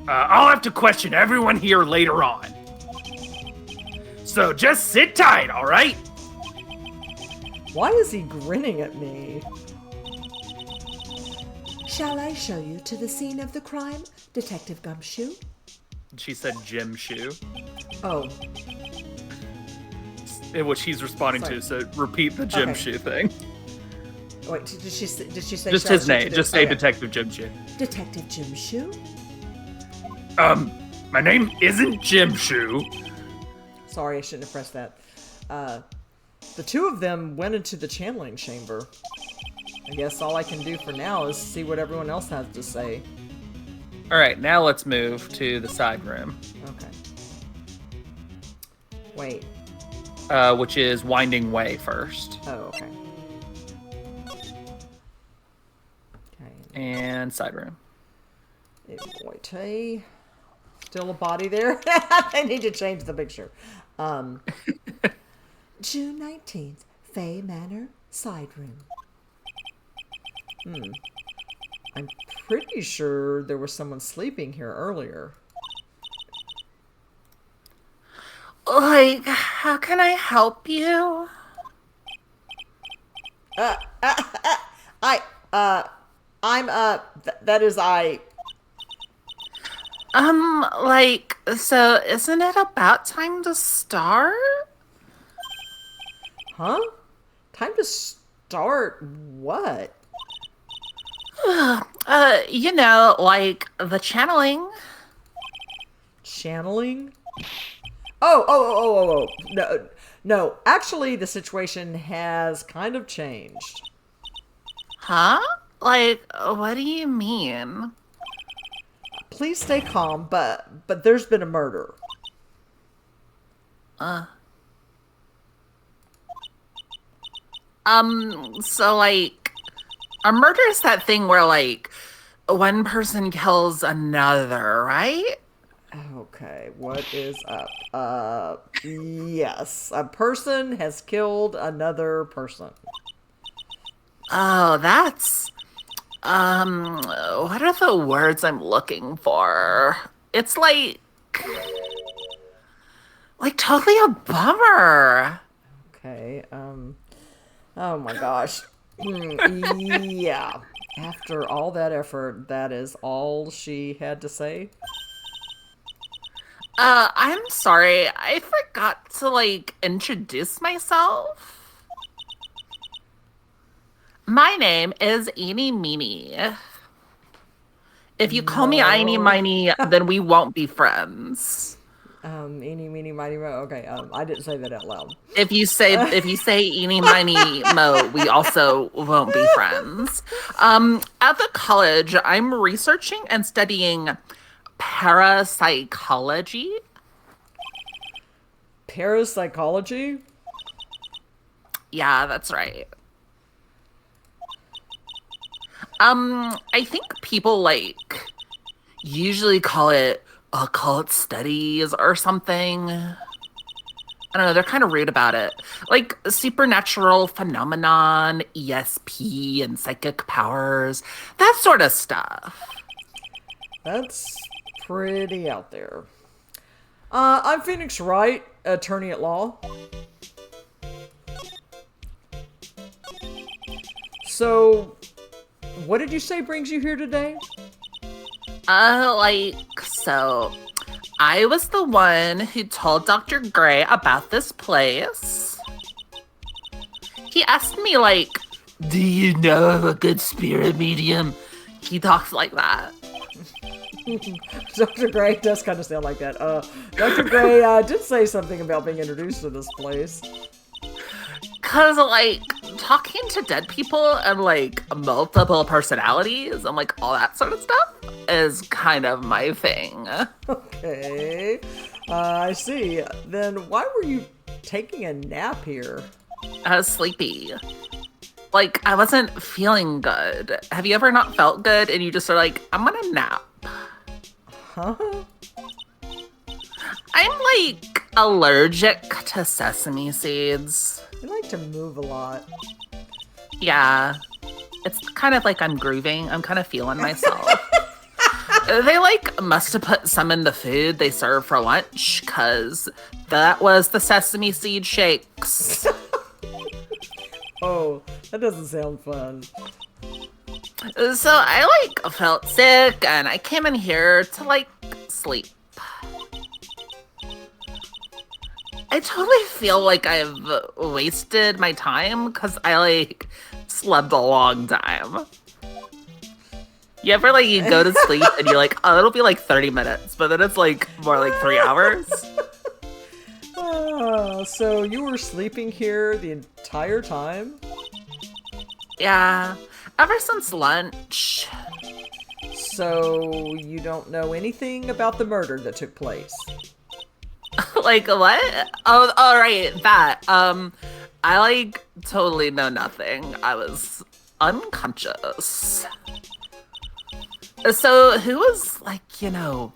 I'll have to question everyone here later on. So just sit tight, all right? Why is he grinning at me? Shall I show you to the scene of the crime, Detective Gumshoe? She said Jim Shoe. Oh. Which he's responding to, so repeat the Jim Shoe thing. Wait, did she say just his name? Just say Detective Jim Shoe. Detective Jim Shoe? My name isn't Jim Shoe. Sorry, I shouldn't have pressed that. The two of them went into the channeling chamber. I guess all I can do for now is see what everyone else has to say. All right, now let's move to the side room. Okay. Wait. Which is Winding Way first. Oh, okay. Okay. And side room. Wait, still a body there? I need to change the picture. June 19th, Fay Manor, side room. I'm pretty sure there was someone sleeping here earlier. Like, how can I help you? So isn't it about time to start? Huh? Time to start what? Like the channeling. Channeling? Oh. No. Actually, the situation has kind of changed. Huh? Like, what do you mean? Please stay calm, but there's been a murder. So like, a murder is that thing where like one person kills another, right? Okay, what is up? Yes, a person has killed another person. Oh, that's... what are the words I'm looking for? It's like totally a bummer. Okay, oh my gosh. Yeah, after all that effort, that is all she had to say? I'm sorry, I forgot to, like, introduce myself. My name is Mimi Miney. If you call me Einy Miney, then we won't be friends. Eeny, meeny, miny, mo. Okay, I didn't say that out loud. If you say Eeny Miny Mo, we also won't be friends. At the college, I'm researching and studying parapsychology. Parapsychology? Yeah, that's right. I think people usually call it occult studies or something. I don't know, they're kind of rude about it. Like supernatural phenomenon, ESP, and psychic powers, that sort of stuff. That's pretty out there. I'm Phoenix Wright, attorney at law. So, what did you say brings you here today? So I was the one who told Dr. Gray about this place. He asked me, do you know of a good spirit medium? He talks like that. Dr. Gray does kind of sound like that. Dr. Gray did say something about being introduced to this place. Cause talking to dead people and multiple personalities and all that sort of stuff is kind of my thing. Okay, I see. Then why were you taking a nap here? I was sleepy. I wasn't feeling good. Have you ever not felt good and you just are I'm gonna nap? Huh? I'm allergic to sesame seeds. You like to move a lot. Yeah. It's kind of I'm grooving. I'm kind of feeling myself. They must have put some in the food they serve for lunch, because that was the sesame seed shakes. Oh, that doesn't sound fun. So I felt sick and I came in here to sleep. I totally feel I've wasted my time because I slept a long time. You ever you go to sleep and you're oh, it'll be 30 minutes, but then it's more 3 hours? So you were sleeping here the entire time? Yeah, ever since lunch. So you don't know anything about the murder that took place? What? Oh, all right, that. I totally know nothing. I was unconscious. So who was killed?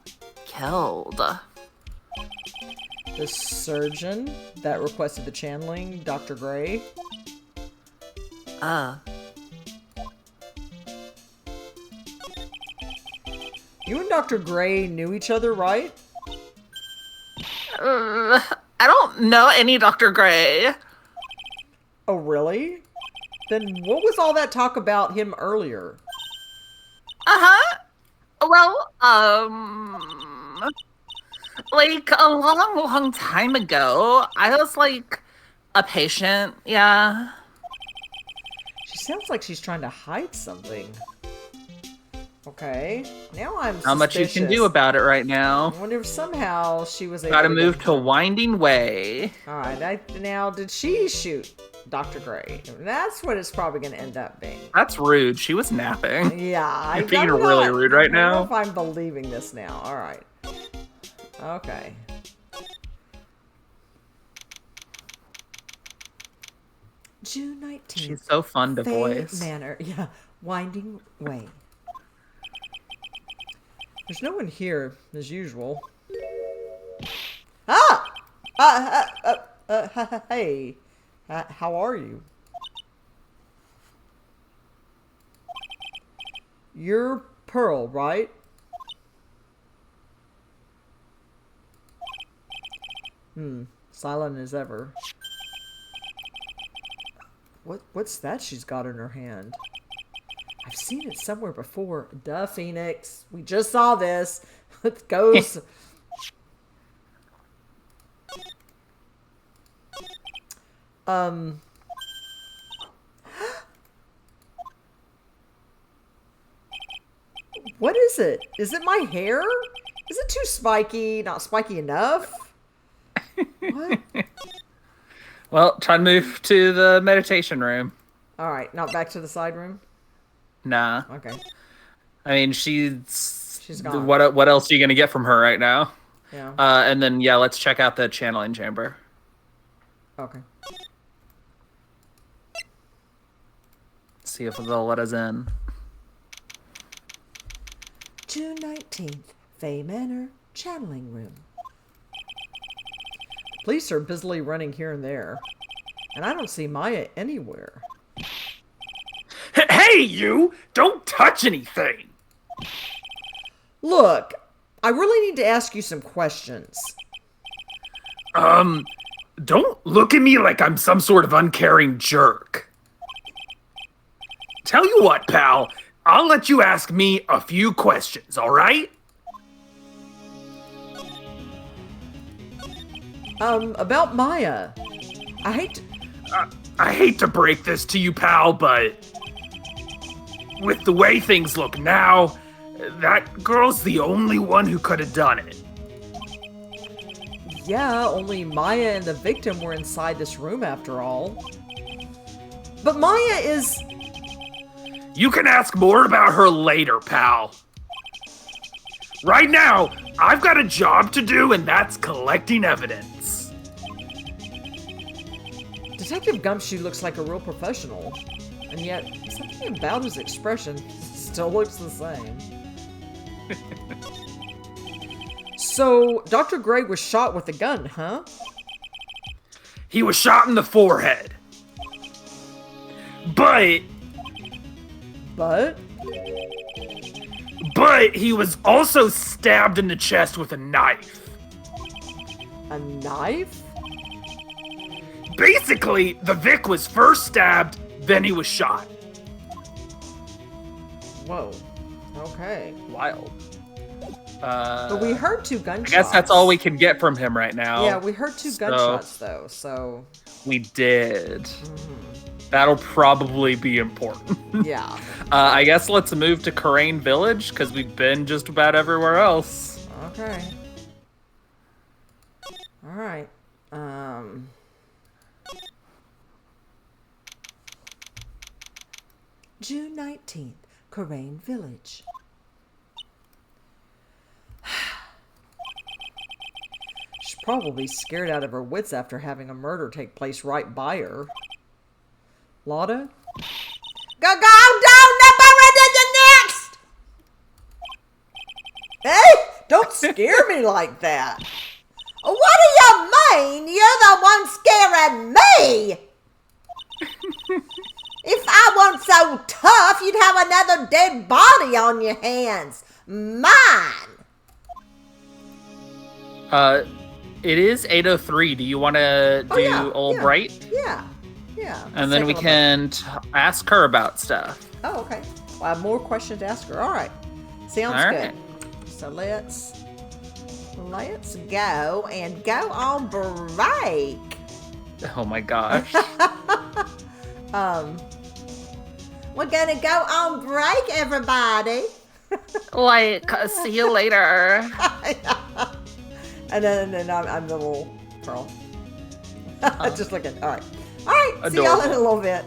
The surgeon that requested the channeling, Dr. Gray? You and Dr. Gray knew each other, right? I don't know any Dr. Gray. Oh, really? Then what was all that talk about him earlier? Uh-huh. Well, a long, long time ago, I was a patient, yeah. She sounds like she's trying to hide something. Okay, now I'm suspicious. How much you can do about it right now. I wonder if somehow she was able Gotta to move to Winding Way. Alright, now did she shoot Dr. Gray? That's what it's probably going to end up being. That's rude. She was napping. Yeah, You're being really rude right now. I don't know if I'm believing this now. Alright. Okay. June 19th. She's so fun to Fay voice. Manor. Yeah, Winding Way. There's no one here, as usual. Ah! Hey. How are you? You're Pearl, right? Silent as ever. What's that she's got in her hand? I've seen it somewhere before. Duh, Phoenix. We just saw this. It goes. What is it? Is it my hair? Is it too spiky? Not spiky enough? What? Well, try to move to the meditation room. All right, not back to the side room? Nah. Okay. I mean, she's gone. What else are you gonna get from her right now? Yeah. And then yeah, let's check out the channeling chamber. Okay. See if they'll let us in. June 19th, Fay Manor, channeling room. Police are busily running here and there, and I don't see Maya anywhere. Hey, you! Don't touch anything! Look, I really need to ask you some questions. Don't look at me like I'm some sort of uncaring jerk. Tell you what, pal, I'll let you ask me a few questions, alright? About Maya. I hate to break this to you, pal, but with the way things look now, that girl's the only one who could have done it. Yeah, only Maya and the victim were inside this room after all. But Maya is... You can ask more about her later, pal. Right now, I've got a job to do, and that's collecting evidence. Detective Gumshoe looks like a real professional, and yet something about his expression still looks the same. So, Dr. Gray was shot with a gun, huh? He was shot in the forehead. But he was also stabbed in the chest with a knife. A knife? Basically, the Vic was first stabbed, then he was shot. Whoa. Okay. Wild. But we heard two gunshots. I guess that's all we can get from him right now. Yeah, we heard two gunshots, though, so... We did. That'll probably be important. Yeah. I guess let's move to Kurain Village, because we've been just about everywhere else. Okay. Alright. June 19th, Kurain Village. She's probably scared out of her wits after having a murder take place right by her. Lotta? Go down the next! Hey, don't scare me like that. What do you mean? You're the one scaring me! If I weren't so tough, you'd have another dead body on your hands. Mine! It is 8:03. Do you want to do Albright? Yeah. And then we can ask her about stuff. Oh, okay. Well, I have more questions to ask her. All right. Sounds All good. right. So let's go and go on break. Oh my gosh. We're gonna go on break, everybody. See you later. And then I'm the little girl. Just looking. All right. See y'all in a little bit.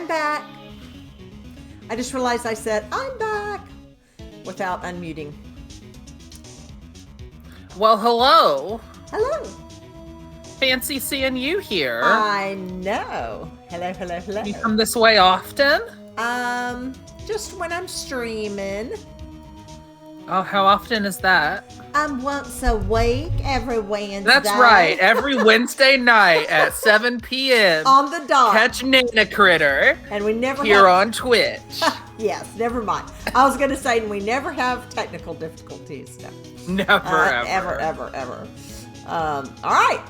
I'm back. I just realized I said, I'm back, without unmuting. Well, hello. Hello. Fancy seeing you here. I know. Hello, hello, hello. You come this way often? Just when I'm streaming. Oh, how often is that? Once a week, every Wednesday. That's right. Every Wednesday night at 7 p.m. On the dot. Catch NanaCritter. And we never here have... on Twitch. Yes, never mind. I was going to say, we never have technical difficulties. No. Never, ever. All right.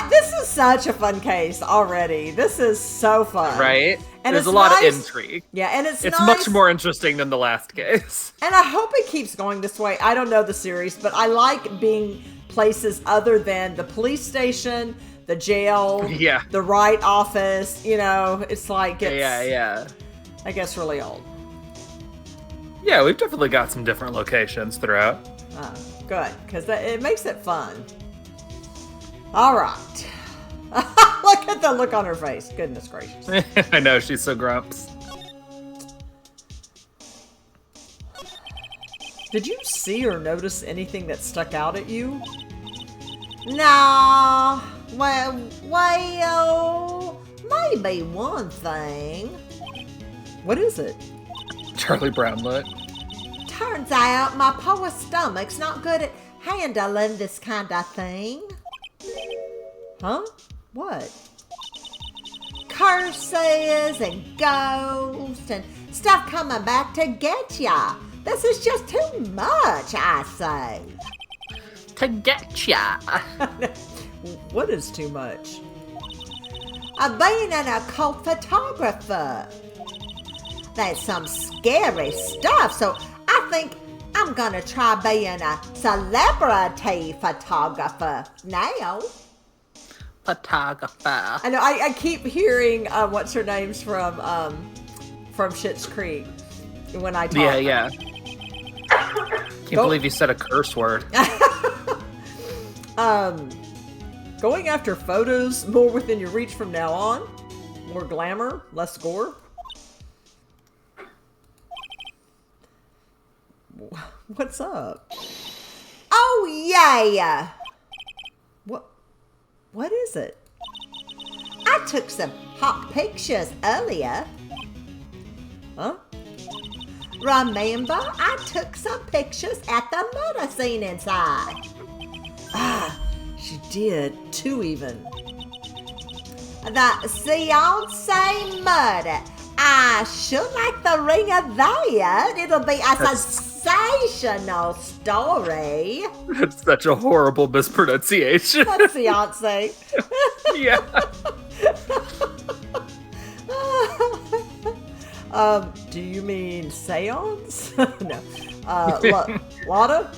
This is such a fun case already. This is so fun. Right? And there's a lot of intrigue. Yeah, and it's nice. much more interesting than the last case. And I hope it keeps going this way. I don't know the series, but I like being places other than the police station, the jail, the right office. You know, it's like it's, yeah. I guess really old. Yeah, we've definitely got some different locations throughout. Good, because it makes it fun. All right. Look at the look on her face. Goodness gracious. I know, she's so grumps. Did you see or notice anything that stuck out at you? No. Well, maybe one thing. What is it? Charlie Brown look. Turns out my poor stomach's not good at handling this kind of thing. Huh? What? Curses and ghosts and stuff coming back to get ya. This is just too much, I say. To get ya. What is too much? Being an occult photographer. That's some scary stuff, so I think I'm gonna try being a celebrity photographer now. Photographer. I know. I keep hearing what's her name's from Schitt's Creek when I talk. Yeah. Can't believe you said a curse word. Going after photos more within your reach from now on. More glamour, less gore. What's up? Oh yeah. What is it? I took some hot pictures earlier. Huh? Remember, I took some pictures at the murder scene inside. She did, 2 even. The Seance murder. I sure like the ring of that. It'll be a sensational story. That's such a horrible mispronunciation. That's Seance. Yeah. Do you mean seance? No. Lotta?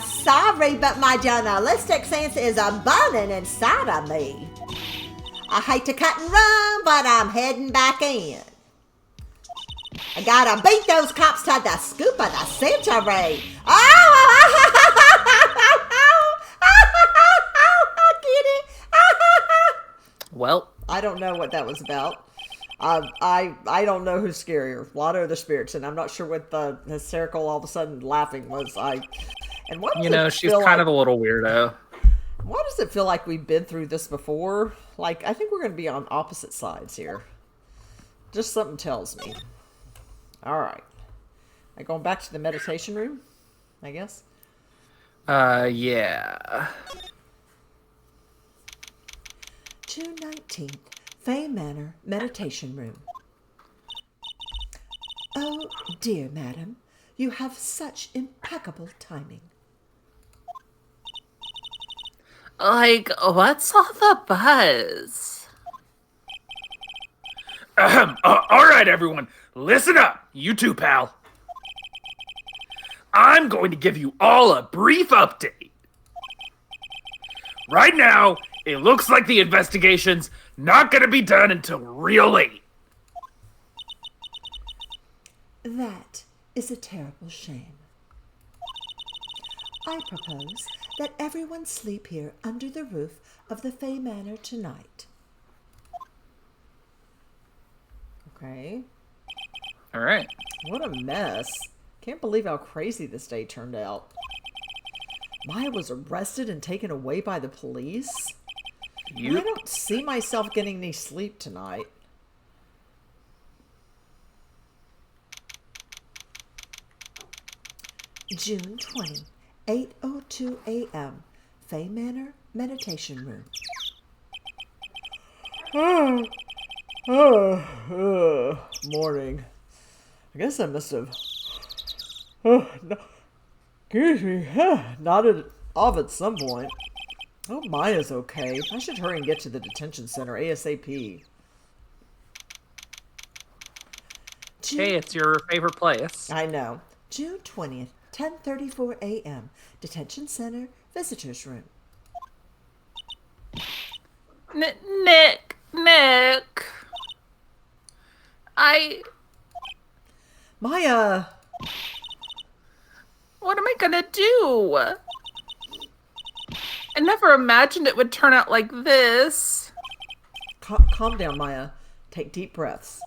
Sorry, but my journalistic sense is burning inside of me. I hate to cut and run, but I'm heading back in. I gotta beat those cops to the scoop of the century. Well, I don't know what that was about. I don't know who's scarier, Lotta or the spirits, and I'm not sure what the hysterical all of a sudden laughing was. And what she's kind of a little weirdo. Why does it feel like we've been through this before? Like, I think we're going to be on opposite sides here. Just something tells me. All right. Am I going back to the meditation room, I guess? Yeah. June 19th, Fay Manor Meditation Room. Oh, dear madam, you have such impeccable timing. Like, what's all the buzz? All right, everyone, listen up. You too, pal. I'm going to give you all a brief update. Right now, it looks like the investigation's not going to be done until real late. That is a terrible shame. I propose that everyone sleep here under the roof of the Fay Manor tonight. Okay. All right. What a mess. Can't believe how crazy this day turned out. Maya was arrested and taken away by the police? I You. don't see myself getting any sleep tonight. June 20, 8:02 a.m. Fay Manor Meditation Room. Morning. I guess I must have excuse me, nodded off at some point. Oh, Maya's okay. I should hurry and get to the detention center ASAP. Hey, it's your favorite place. I know. June 20th, 10:34 a.m. Detention Center Visitors Room. Nick. Maya! What am I gonna do? I never imagined it would turn out like this. Calm down, Maya. Take deep breaths.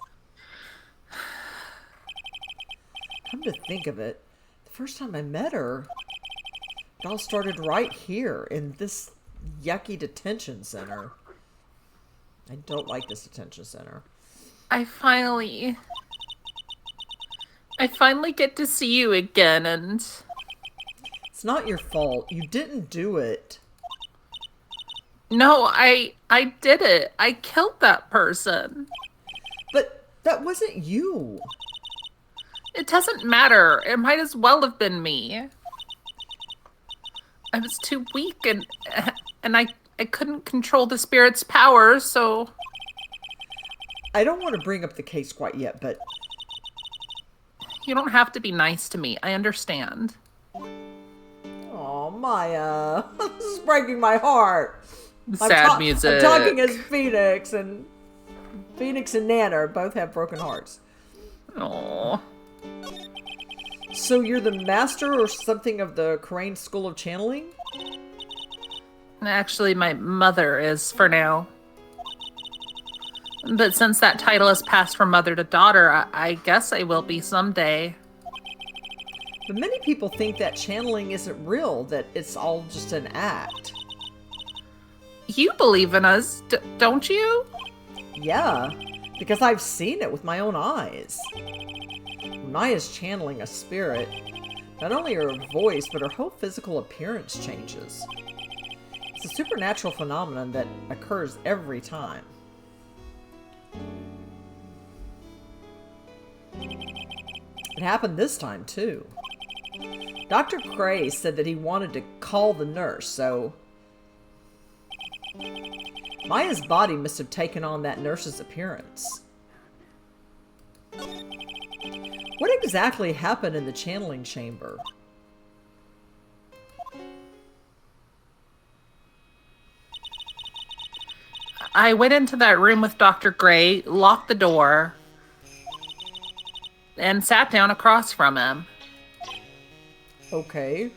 Come to think of it, the first time I met her, it all started right here in this yucky detention center. I don't like this detention center. I finally get to see you again, and It's not your fault. You didn't do it. no, I did it. I killed that person. But that wasn't you. It doesn't matter. It might as well have been me. I was too weak and I couldn't control the spirit's power, so I don't want to bring up the case quite yet, but you don't have to be nice to me. I understand. oh, Maya, this is breaking my heart. Sad music. I'm talking as Phoenix and Nana both have broken hearts. Aww. So you're the master or something of the Kurain School of Channeling? Actually, my mother is for now. But since that title has passed from mother to daughter, I guess I will be someday. But many people think that channeling isn't real, that it's all just an act. You believe in us, don't you? Yeah, because I've seen it with my own eyes. When Maya's channeling a spirit, not only her voice, but her whole physical appearance changes. It's a supernatural phenomenon that occurs every time. It happened this time, too. Dr. Cray said that he wanted to call the nurse, so Maya's body must have taken on that nurse's appearance. What exactly happened in the channeling chamber? I went into that room with Dr. Gray, locked the door, and sat down across from him. Okay.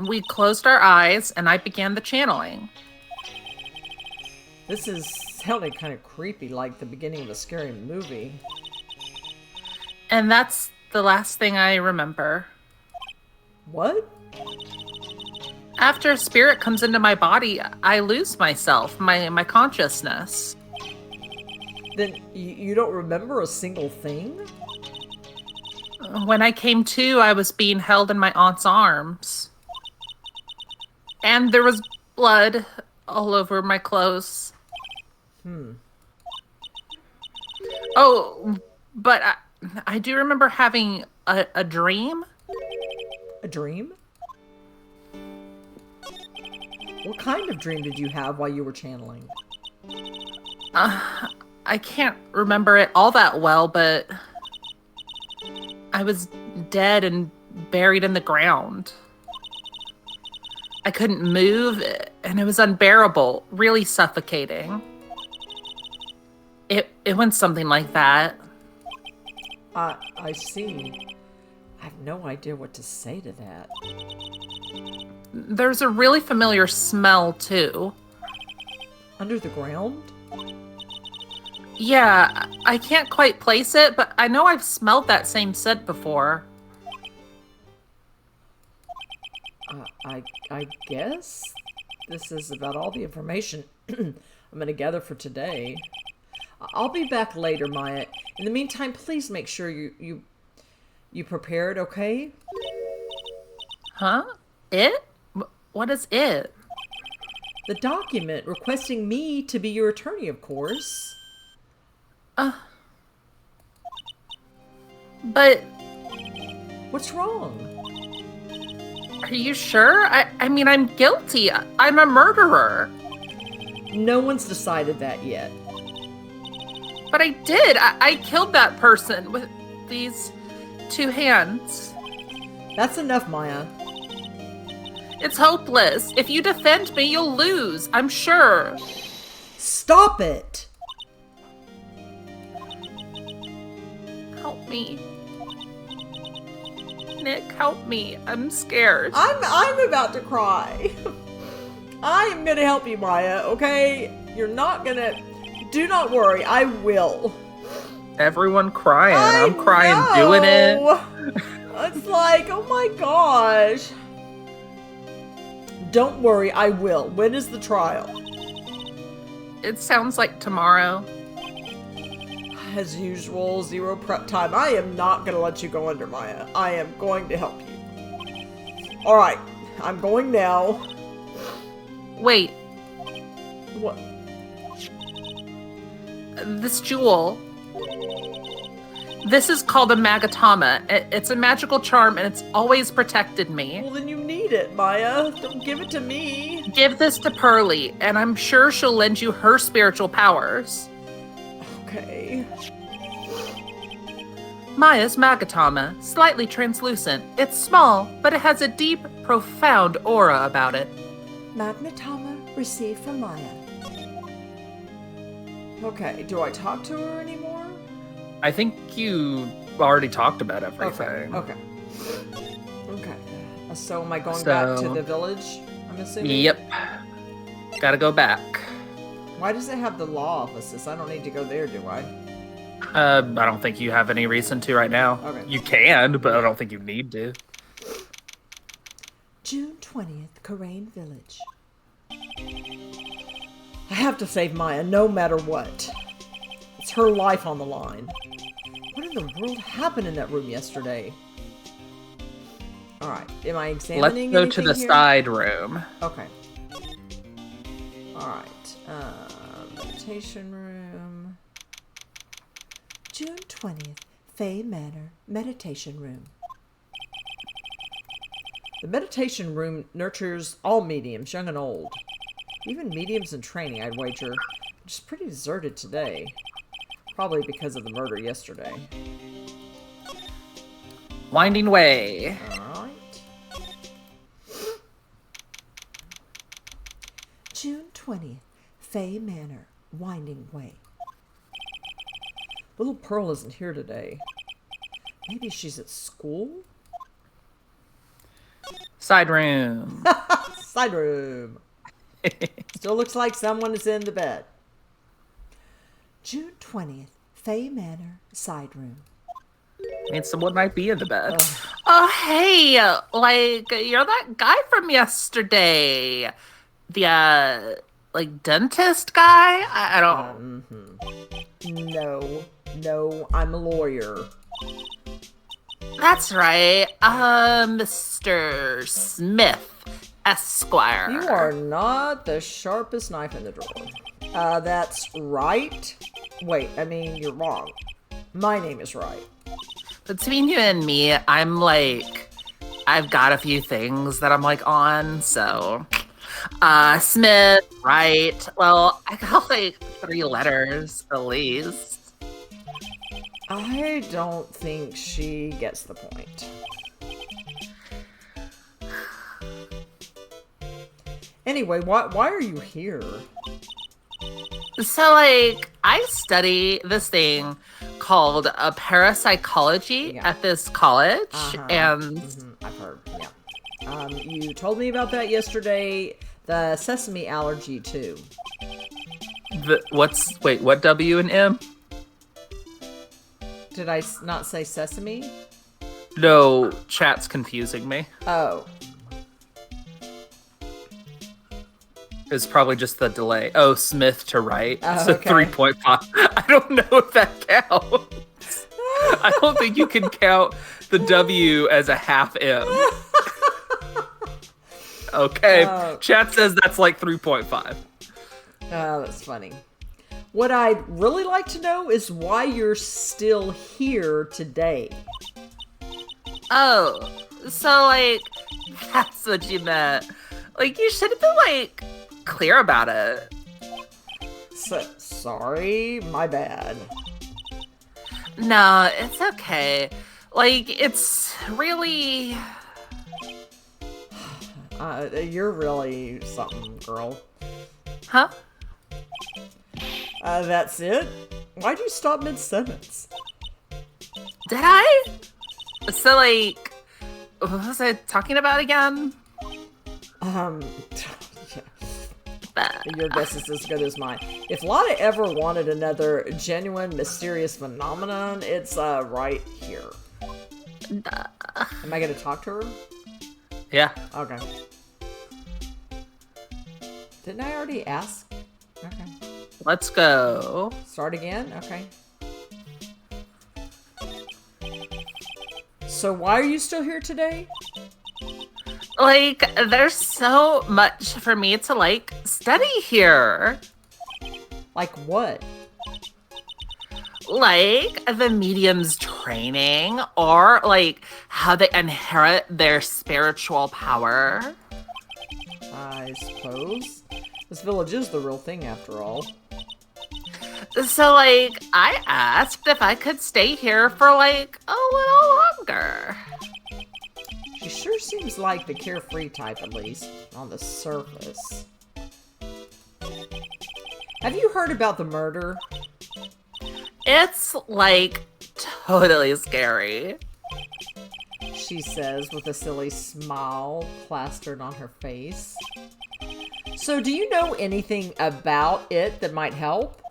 We closed our eyes, and I began the channeling. This is sounding kind of creepy, like the beginning of a scary movie. And that's the last thing I remember. What? After a spirit comes into my body, I lose myself, my consciousness. Then you don't remember a single thing? When I came to, I was being held in my aunt's arms. And there was blood all over my clothes. Oh, but I do remember having a dream. A dream? What kind of dream did you have while you were channeling? I can't remember it all that well, but I was dead and buried in the ground. I couldn't move, and it was unbearable, really suffocating. It went something like that. I see. I have no idea what to say to that. There's a really familiar smell, too. Under the ground? Yeah, I can't quite place it, but I know I've smelled that same scent before. I guess this is about all the information I'm going to gather for today. I'll be back later, Maya. In the meantime, please make sure you prepared, okay? Huh? It? What is it? The document requesting me to be your attorney, of course. But What's wrong? are you sure? I mean, I'm guilty. I'm a murderer. No one's decided that yet. But I did. I killed that person with these 2 hands. That's enough, Maya. It's hopeless. If you defend me, you'll lose. I'm sure. Stop it! Help me. Nick, help me. I'm scared. I'm about to cry. I am gonna help you, Maya, okay? You're not gonna... Do not worry, I will. Everyone crying. I'm I crying know. doing it. It's like, oh my gosh. Don't worry, I will. When is the trial? It sounds like tomorrow. As usual, zero prep time. I am not gonna let you go under, Maya. I am going to help you. Alright, I'm going now. Wait, What? this jewel. This is called a magatama. It's a magical charm and it's always protected me. Well, then you need it, Maya. Don't give it to me. Give this to Pearly, and I'm sure she'll lend you her spiritual powers. Okay. Maya's magatama, slightly translucent. It's small, but it has a deep, profound aura about it. Magnetama received from Maya. Okay, do I talk to her anymore? I think you already talked about everything. Okay. So am I going back to the village, I'm assuming? Yep. Gotta go back. Why does it have the law offices? I don't need to go there, do I? I don't think you have any reason to right now. Okay. You can, but I don't think you need to. June 20th, Kurain Village. I have to save Maya, no matter what. It's her life on the line. What in the world happened in that room yesterday? Alright, am I examining Let's go to the anything here? side room. Okay. Alright. Meditation room. June 20th, Faye Manor, meditation room. The meditation room nurtures all mediums, young and old. Even mediums in training, I'd wager. Which is pretty deserted today. Probably because of the murder yesterday. Winding way. Alright. June 20th, Faye Manor, Winding Way. Little Pearl isn't here today. Maybe she's at school? Side room. Side room. Still looks like someone is in the bed. June 20th, Faye Manor, side room. I mean, someone might be in the bed. Oh, hey, like, you're that guy from yesterday. The, dentist guy? I don't... No, I'm a lawyer. That's right. Mr. Smith, Esquire. You are not the sharpest knife in the drawer. That's right. Wait, I mean, you're wrong. My name is right. Between you and me, I've got a few things that I'm, on, so... Smith, right. Well, I got, 3 letters, at least. I don't think she gets the point. Anyway, why are you here? So, I study this thing called parapsychology at this college, and... I've heard, yeah. You told me about that yesterday. The sesame allergy, too. What W and M? Did I not say sesame? No, chat's confusing me. Oh. It's probably just the delay. Oh, Smith to right. Oh, So okay. 3.5. I don't know if that counts. I don't think you can count the W as a half M. Okay. Oh. Chat says that's like 3.5. Oh, that's funny. What I'd really like to know is why you're still here today. Oh, so, like, that's what you meant. Like, you should have been, like, clear about it. Sorry, my bad. No, it's okay. Like, it's really... You're really something, girl. Huh? That's it? Why'd you stop mid-sentence? Did I? So, like, what was I talking about again? Yeah. Your guess is as good as mine. If Lotta ever wanted another genuine, mysterious phenomenon, it's right here. Am I gonna talk to her? Yeah. Okay. Didn't I already ask? Okay. Let's go. Start again? Okay. So why are you still here today? Like, there's so much for me to, like, study here. Like what? Like, the medium's training, or, like, how they inherit their spiritual power. I suppose. This village is the real thing after all. So, like, I asked if I could stay here for, like, a little longer. She sure seems like the carefree type, at least, on the surface. Have you heard about the murder? It's, like, totally scary. She says with a silly smile plastered on her face. So do you know anything about it that might help?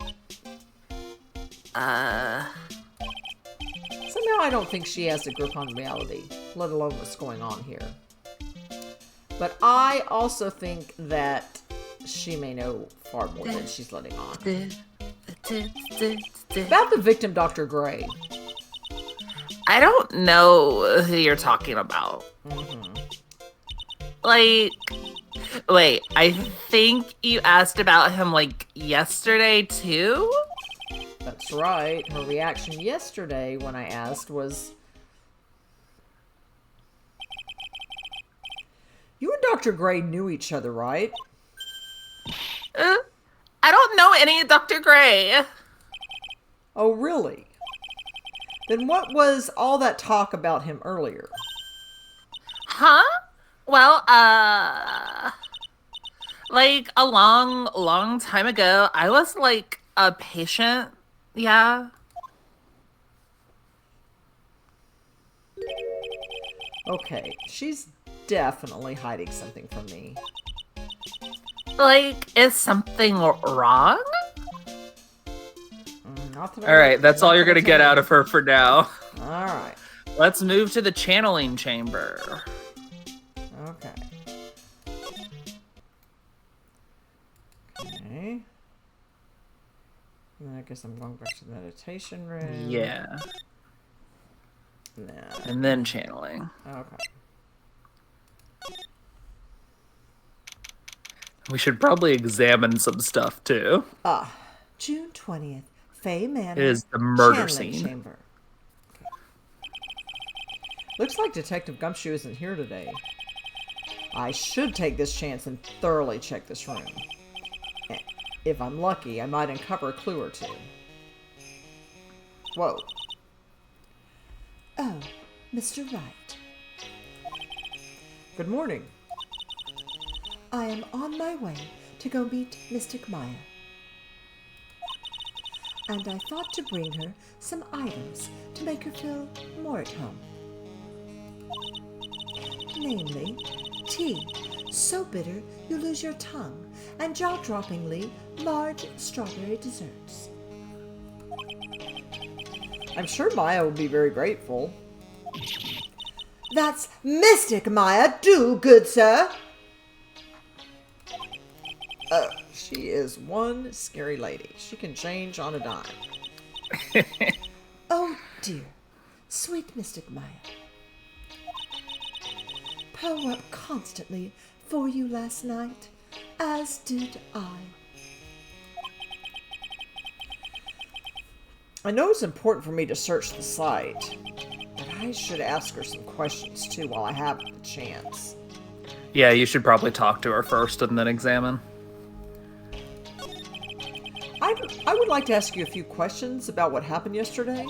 Somehow I don't think she has a grip on reality, let alone what's going on here. But I also think that she may know far more than she's letting on. About the victim, Dr. Gray. I don't know who you're talking about. Mm-hmm. Like, wait, I think you asked about him, like, yesterday, too? That's right. Her reaction yesterday when I asked was... You and Dr. Gray knew each other, right? I don't know any Dr. Gray. Oh, really? Then what was all that talk about him earlier? Huh? Well, like, a long time ago, I was, like, a patient. Yeah. Okay, she's definitely hiding something from me. Like, is something wrong? Not that All right, that's all you're going to get out of her for now. All right. Let's move to the channeling chamber. Okay. Okay. And I guess I'm going back to the meditation room. Yeah. Nah. And then channeling. Okay. We should probably examine some stuff too. June 20th, Fay Manor. It is the murder channeling scene. chamber. Okay. Looks like Detective Gumshoe isn't here today. I should take this chance and thoroughly check this room. If I'm lucky, I might uncover a clue or two. Whoa. Oh, Mr. Wright. Good morning. I am on my way to go meet Mystic Maya. And I thought to bring her some items to make her feel more at home. Namely, tea so bitter you lose your tongue, and jaw-droppingly large strawberry desserts. I'm sure Maya will be very grateful. That's mystic, Maya. Do, good sir. She is one scary lady. She can change on a dime. Oh, dear. Sweet mystic Maya. Poe up constantly for you last night, as did I. I know it's important for me to search the site, but I should ask her some questions too while I have the chance. Yeah, you should probably talk to her first and then examine. I would like to ask you a few questions about what happened yesterday.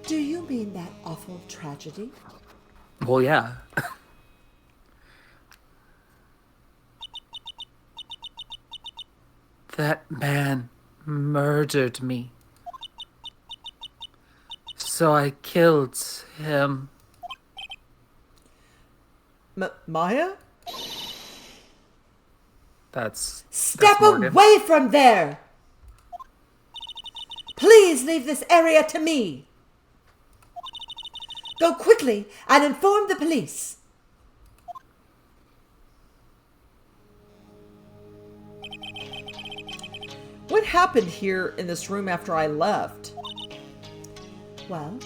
Do you mean that awful tragedy? Well, yeah. That man murdered me. So I killed him. Maya? Step Morgan. away from there! Please leave this area to me. Go quickly and inform the police. What happened here in this room after I left? Well,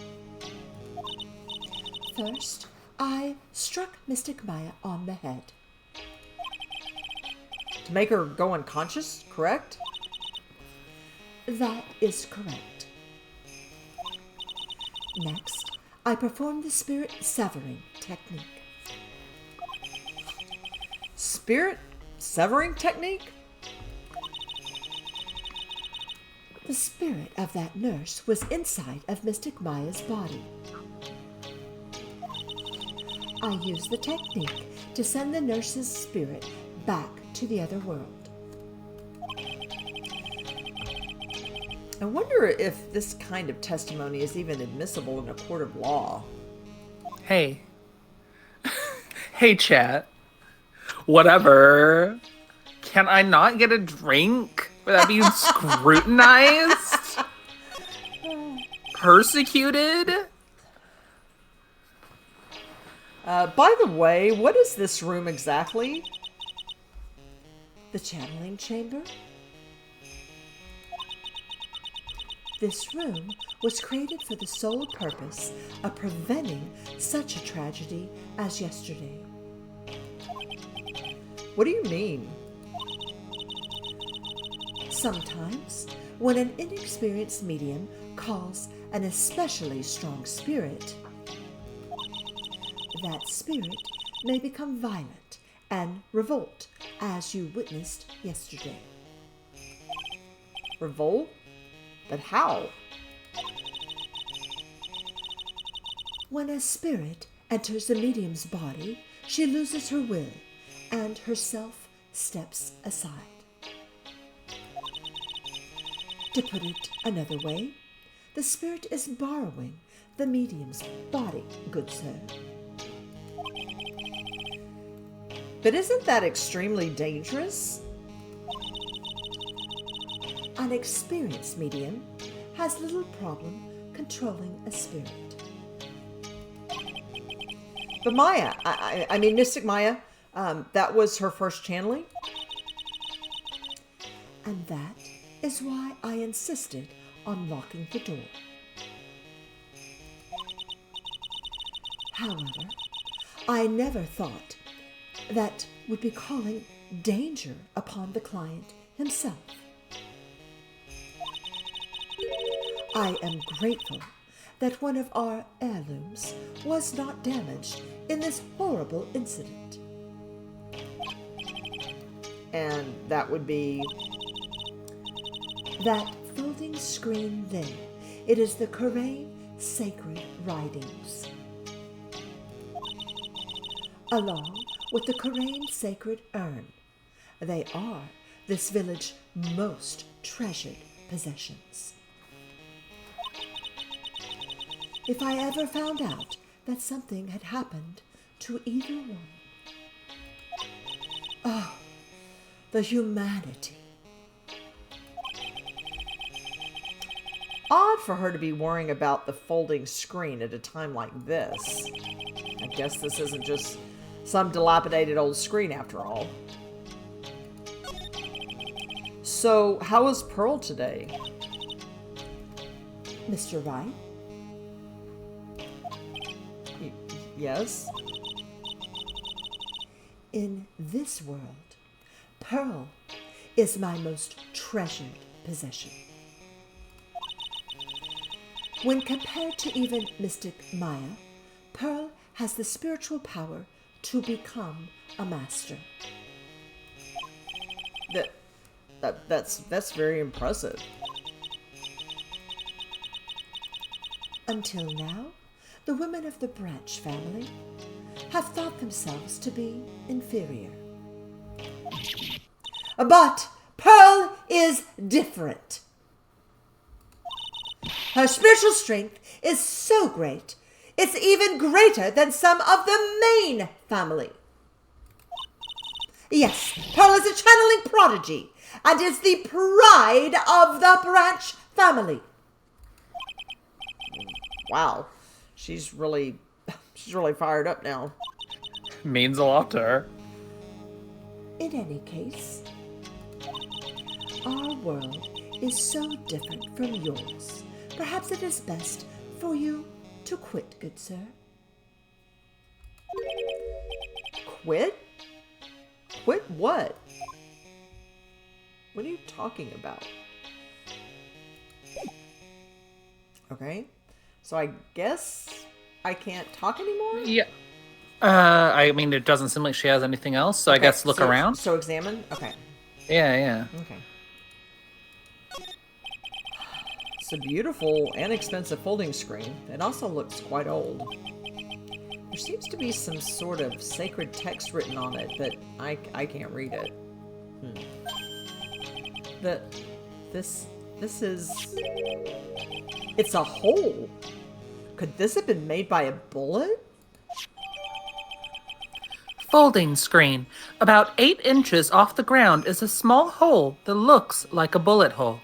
first, I struck Mystic Maya on the head. To make her go unconscious, correct? That is correct. Next, I performed the spirit severing technique. Spirit severing technique? The spirit of that nurse was inside of Mystic Maya's body. I used the technique to send the nurse's spirit back to the other world. I wonder if this kind of testimony is even admissible in a court of law. Hey. Hey, chat. Whatever. Can I not get a drink without being scrutinized? Persecuted? By the way, what is this room exactly? The channeling chamber? This room was created for the sole purpose of preventing such a tragedy as yesterday. What do you mean? Sometimes, when an inexperienced medium calls an especially strong spirit, that spirit may become violent and revolt, as you witnessed yesterday. Revolt? But how? When a spirit enters a medium's body, she loses her will, and herself steps aside. To put it another way, the spirit is borrowing the medium's body, good sir. But isn't that extremely dangerous? An experienced medium has little problem controlling a spirit. But Maya, I mean Mystic Maya, that was her first channeling. And that is why I insisted on locking the door. However, I never thought that would be calling danger upon the client himself. I am grateful that one of our heirlooms was not damaged in this horrible incident. And that would be that folding screen there. It is the Kurain sacred writings, along with the Kurain sacred urn. They are this village's most treasured possessions. If I ever found out that something had happened to either one, The humanity. Odd for her to be worrying about the folding screen at a time like this. I guess this isn't just some dilapidated old screen after all. So, how is Pearl today? Mr. Wright? Yes? In this world, Pearl is my most treasured possession. When compared to even Mystic Maya, Pearl has the spiritual power to become a master. That's very impressive. Until now, the women of the Branch family have thought themselves to be inferior. But Pearl is different. Her spiritual strength is so great, it's even greater than some of the main family. Yes, Pearl is a channeling prodigy and is the pride of the Branch family. Wow, she's really fired up now. Means a lot to her. In any case, our world is so different from yours. Perhaps it is best for you to quit, good sir. Quit? Quit what? What are you talking about? Okay, so I guess I can't talk anymore? Yeah. I mean, it doesn't seem like she has anything else, so I guess look around. So examine? Okay. Yeah. Okay. It's a beautiful and expensive folding screen. It also looks quite old. There seems to be some sort of sacred text written on it, but I can't read it. This is... It's a hole. Could this have been made by a bullet? Folding screen. About 8 inches off the ground is a small hole that looks like a bullet hole.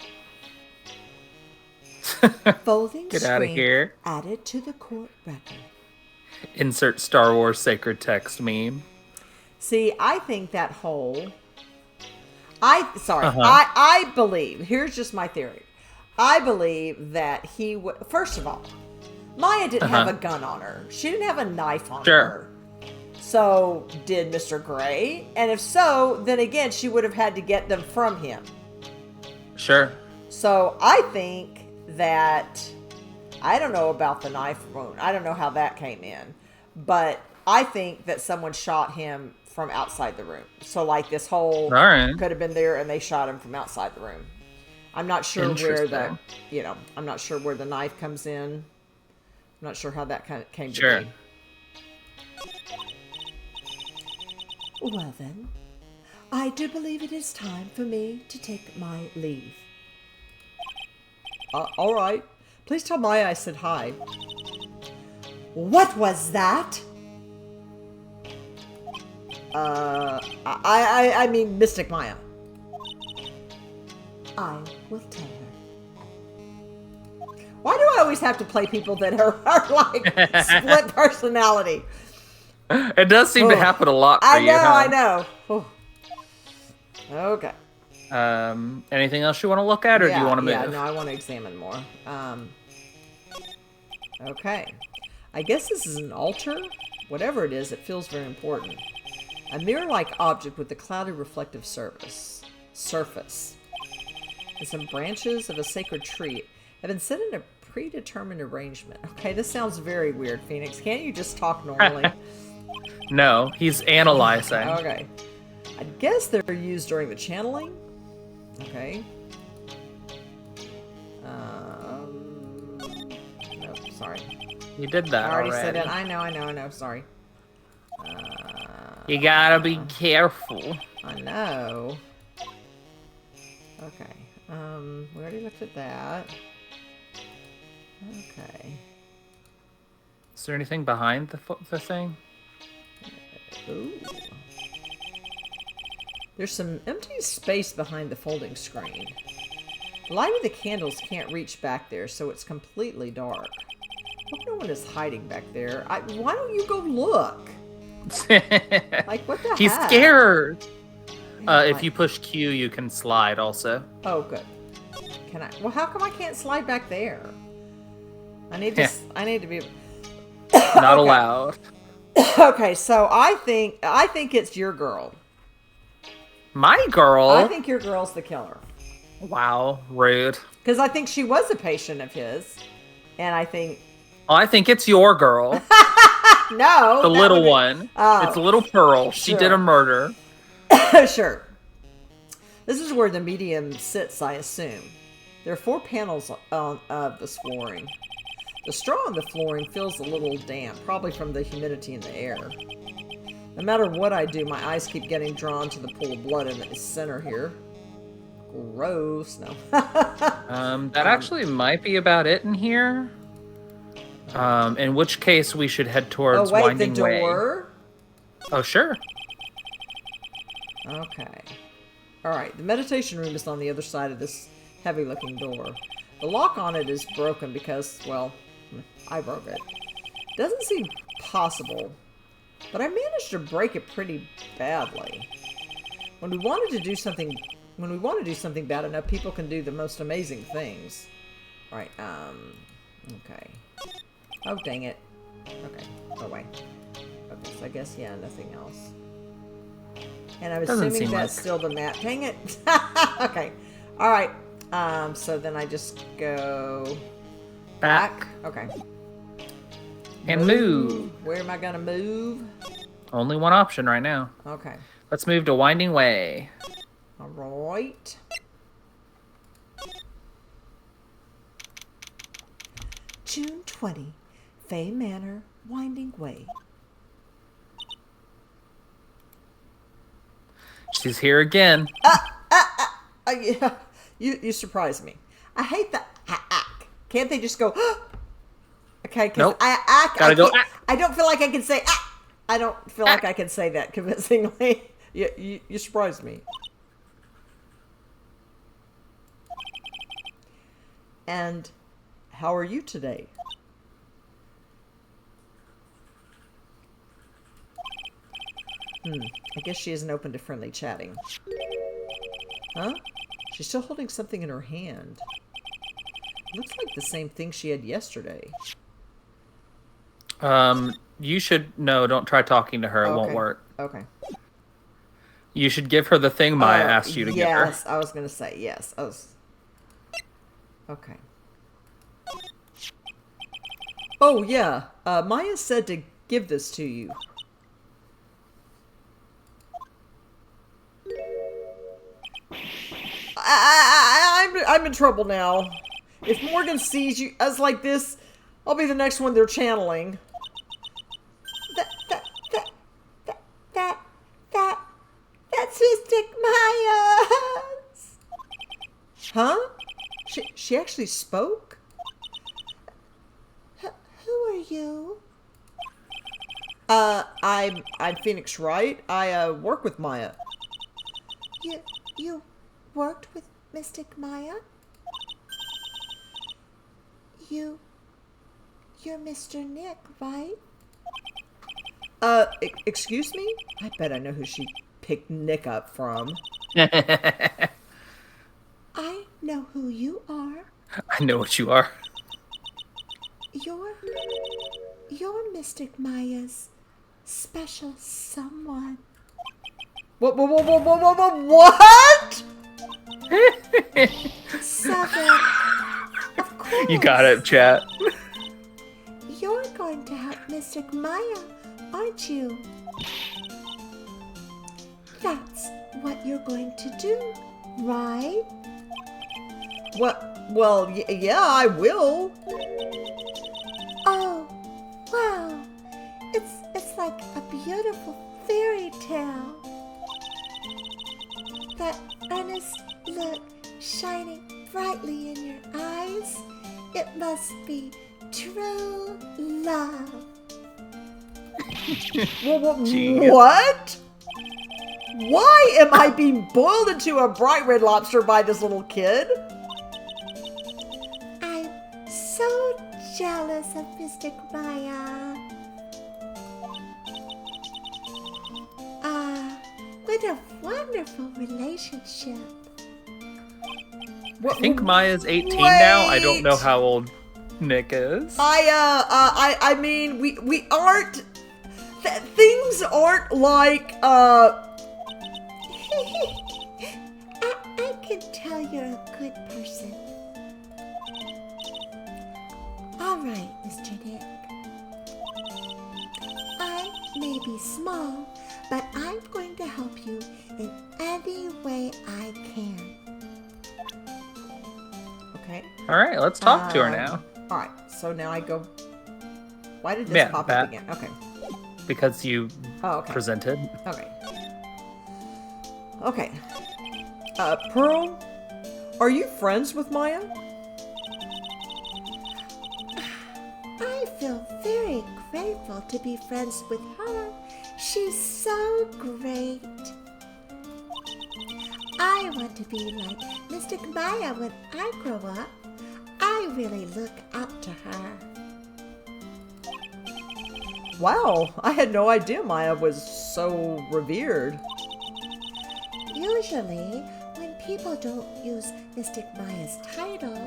Folding Get screen out of here. added to the court record. Insert Star Wars sacred text meme. See, I think that hole... I believe... Here's just my theory. I believe that he would... First of all, Maya didn't have a gun on her. She didn't have a knife on her. So, did Mr. Gray? And if so, then again, she would have had to get them from him. Sure. So, I think that... I don't know about the knife wound. I don't know how that came in. But I think that someone shot him from outside the room. So, like, this hole could have been there and they shot him from outside the room. I'm not sure where the... I'm not sure where the knife comes in. I'm not sure how that kind of came to be. Well then, I do believe it is time for me to take my leave. All right. Please tell Maya I said hi. What was that? I mean Mystic Maya. I will tell her. Why do I always have to play people that are like split personality? It does seem to happen a lot for you. I know. Okay. Anything else you want to look at, or do you want to move? Yeah, no, I want to examine more. Okay. I guess this is an altar. Whatever it is, it feels very important. A mirror-like object with a cloudy reflective surface. And some branches of a sacred tree have been set in a predetermined arrangement. Okay, this sounds very weird, Phoenix. Can't you just talk normally? No, he's analyzing. Okay. I guess they're used during the channeling. Okay. Nope, sorry. You did that I already already. said that. I know. Sorry. You gotta be careful. I know. Okay. We already looked at that. Okay. Is there anything behind the thing? Ooh. There's some empty space behind the folding screen. The light of the candles can't reach back there, so it's completely dark. Hope no one is hiding back there. Why don't you go look? Like, what the He's heck? scared. Man, If you push Q, you can slide also. Oh, good. Can I? Well, how come I can't slide back there? I need to. I need to be. Not allowed. Okay, so I think it's your girl. My girl? I think your girl's the killer. Wow, rude. Because I think she was a patient of his, and I think. Oh, I think it's your girl. No. The little one. Oh, It's little Pearl. She sure. did a murder. Sure. This is where the medium sits, I assume. There are 4 panels of this flooring. The straw on the flooring feels a little damp, probably from the humidity in the air. No matter what I do, my eyes keep getting drawn to the pool of blood in the center here. Gross. No. That actually might be about it in here. In which case we should head towards Oh, wait, Winding the Way. door? Oh, sure. Okay. Alright, the meditation room is on the other side of this heavy-looking door. The lock on it is broken because, well, I broke it. Doesn't seem possible, but I managed to break it pretty badly. When we want to do something bad enough, people can do the most amazing things. Alright, okay. Oh, dang it. Okay, oh wait. Okay, so I guess, yeah, nothing else. And I'm Doesn't assuming seem that's like- still the map. Dang it. Okay. Alright. So then I just go Back. Okay. And move. Where am I gonna move? Only one option right now. Okay. Let's move to Winding Way. Alright. June 20. Fay Manor, Winding Way. She's here again. Yeah, you surprised me. I hate the Can't they just go? Okay, because Nope. Gotta go, I don't feel like I can say. I don't feel like I can say that convincingly. You surprised me. And how are you today? I guess she isn't open to friendly chatting. Huh? She's still holding something in her hand. Looks like the same thing she had yesterday. You should... No, don't try talking to her. It won't Okay. work. Okay. You should give her the thing Maya asked you to give her. Yes, I was going to say yes. Okay. Oh, yeah. Maya said to give this to you. I'm in trouble now. If Morgan sees you as like this, I'll be the next one they're channeling. That's Mystic Maya's. Huh? She actually spoke? Who are you? I'm Phoenix Wright. I work with Maya. You worked with Mystic Maya? You're Mr. Nick, right? Excuse me? I bet I know who she picked Nick up from. I know who you are. I know what you are. You're Mystic Maya's special someone. What? 7. Of course. You got it, chat. You're going to help Mystic Maya, aren't you? That's what you're going to do, right? Well, yeah, I will. Oh, wow. It's like a beautiful fairy tale. That earnest look shining brightly in your eyes. It must be true love. Jeez. What? Why am I being boiled into a bright red lobster by this little kid? I'm so jealous of Mr. Maya. What a wonderful relationship. I think Maya's 18 now. I don't know how old Nick is. I mean, we aren't. Things aren't like. I can tell you're a good person. All right, Mr. Nick. I may be small, but I'm going to help you in any way I can. Okay. All right, let's talk to her now. All right, so now I go. Why did this pop up again? Okay. Because you presented. Okay. Okay. Pearl, are you friends with Maya? I feel very grateful to be friends with her. She's so great. I want to be like Mr. Maya when I grow up. I really look up to her. Wow, I had no idea Maya was so revered. Usually, when people don't use Mr. Maya's title,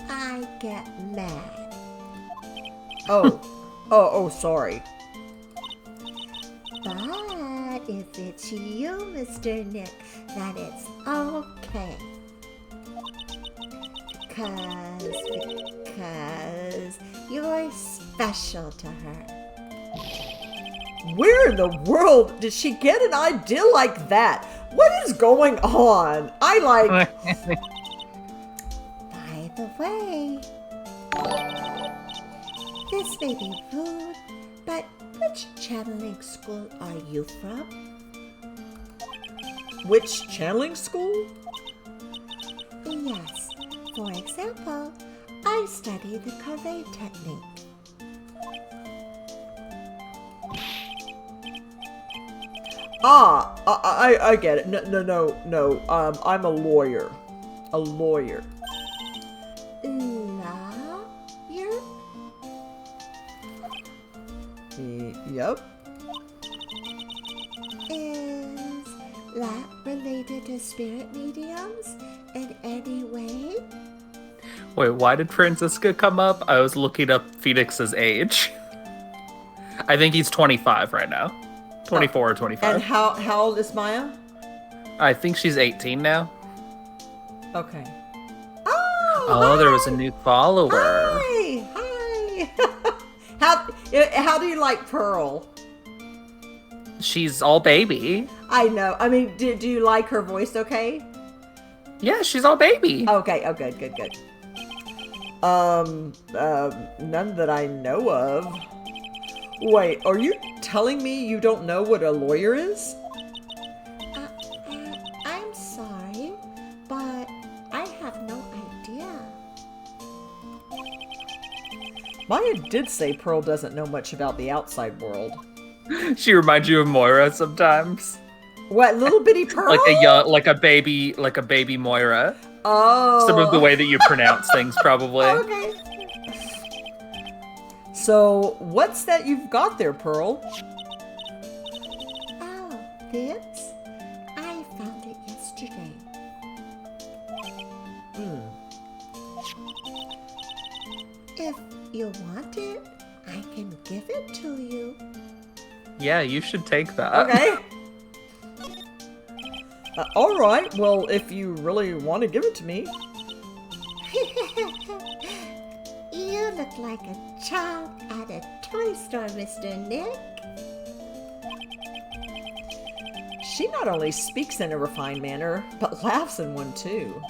I get mad. Oh, sorry. But if it's you, Mr. Nick, then it's okay. Because you're special to her. Where in the world did she get an idea like that? What is going on? By the way, this may be rude, but which channeling school are you from? Which channeling school? Yes. For example, I study the Kurain technique. I get it. No. I'm a lawyer. A lawyer. Lawyer? Yep. Is that related to spirit mediums in any way? Wait, why did Francisca come up? I was looking up Phoenix's age. I think he's 25 right now. 24 or 25. And how old is Maya? I think she's 18 now. Okay. Oh, there was a new follower. Hi. How do you like Pearl? She's all baby. I know. I mean, do you like her voice okay? Yeah, she's all baby. Okay. Oh, good. None that I know of. Wait, are you telling me you don't know what a lawyer is? I'm sorry, but I have no idea. Maya did say Pearl doesn't know much about the outside world. She reminds you of Moira sometimes. What, little bitty Pearl? like a baby Moira. Oh. Some of the way that you pronounce things, probably. Okay. So, what's that you've got there, Pearl? Oh, this? I found it yesterday. If you want it, I can give it to you. Yeah, you should take that. Okay. All right. Well, if you really want to give it to me. You look like a child at a toy store, Mr. Nick. She not only speaks in a refined manner, but laughs in one too.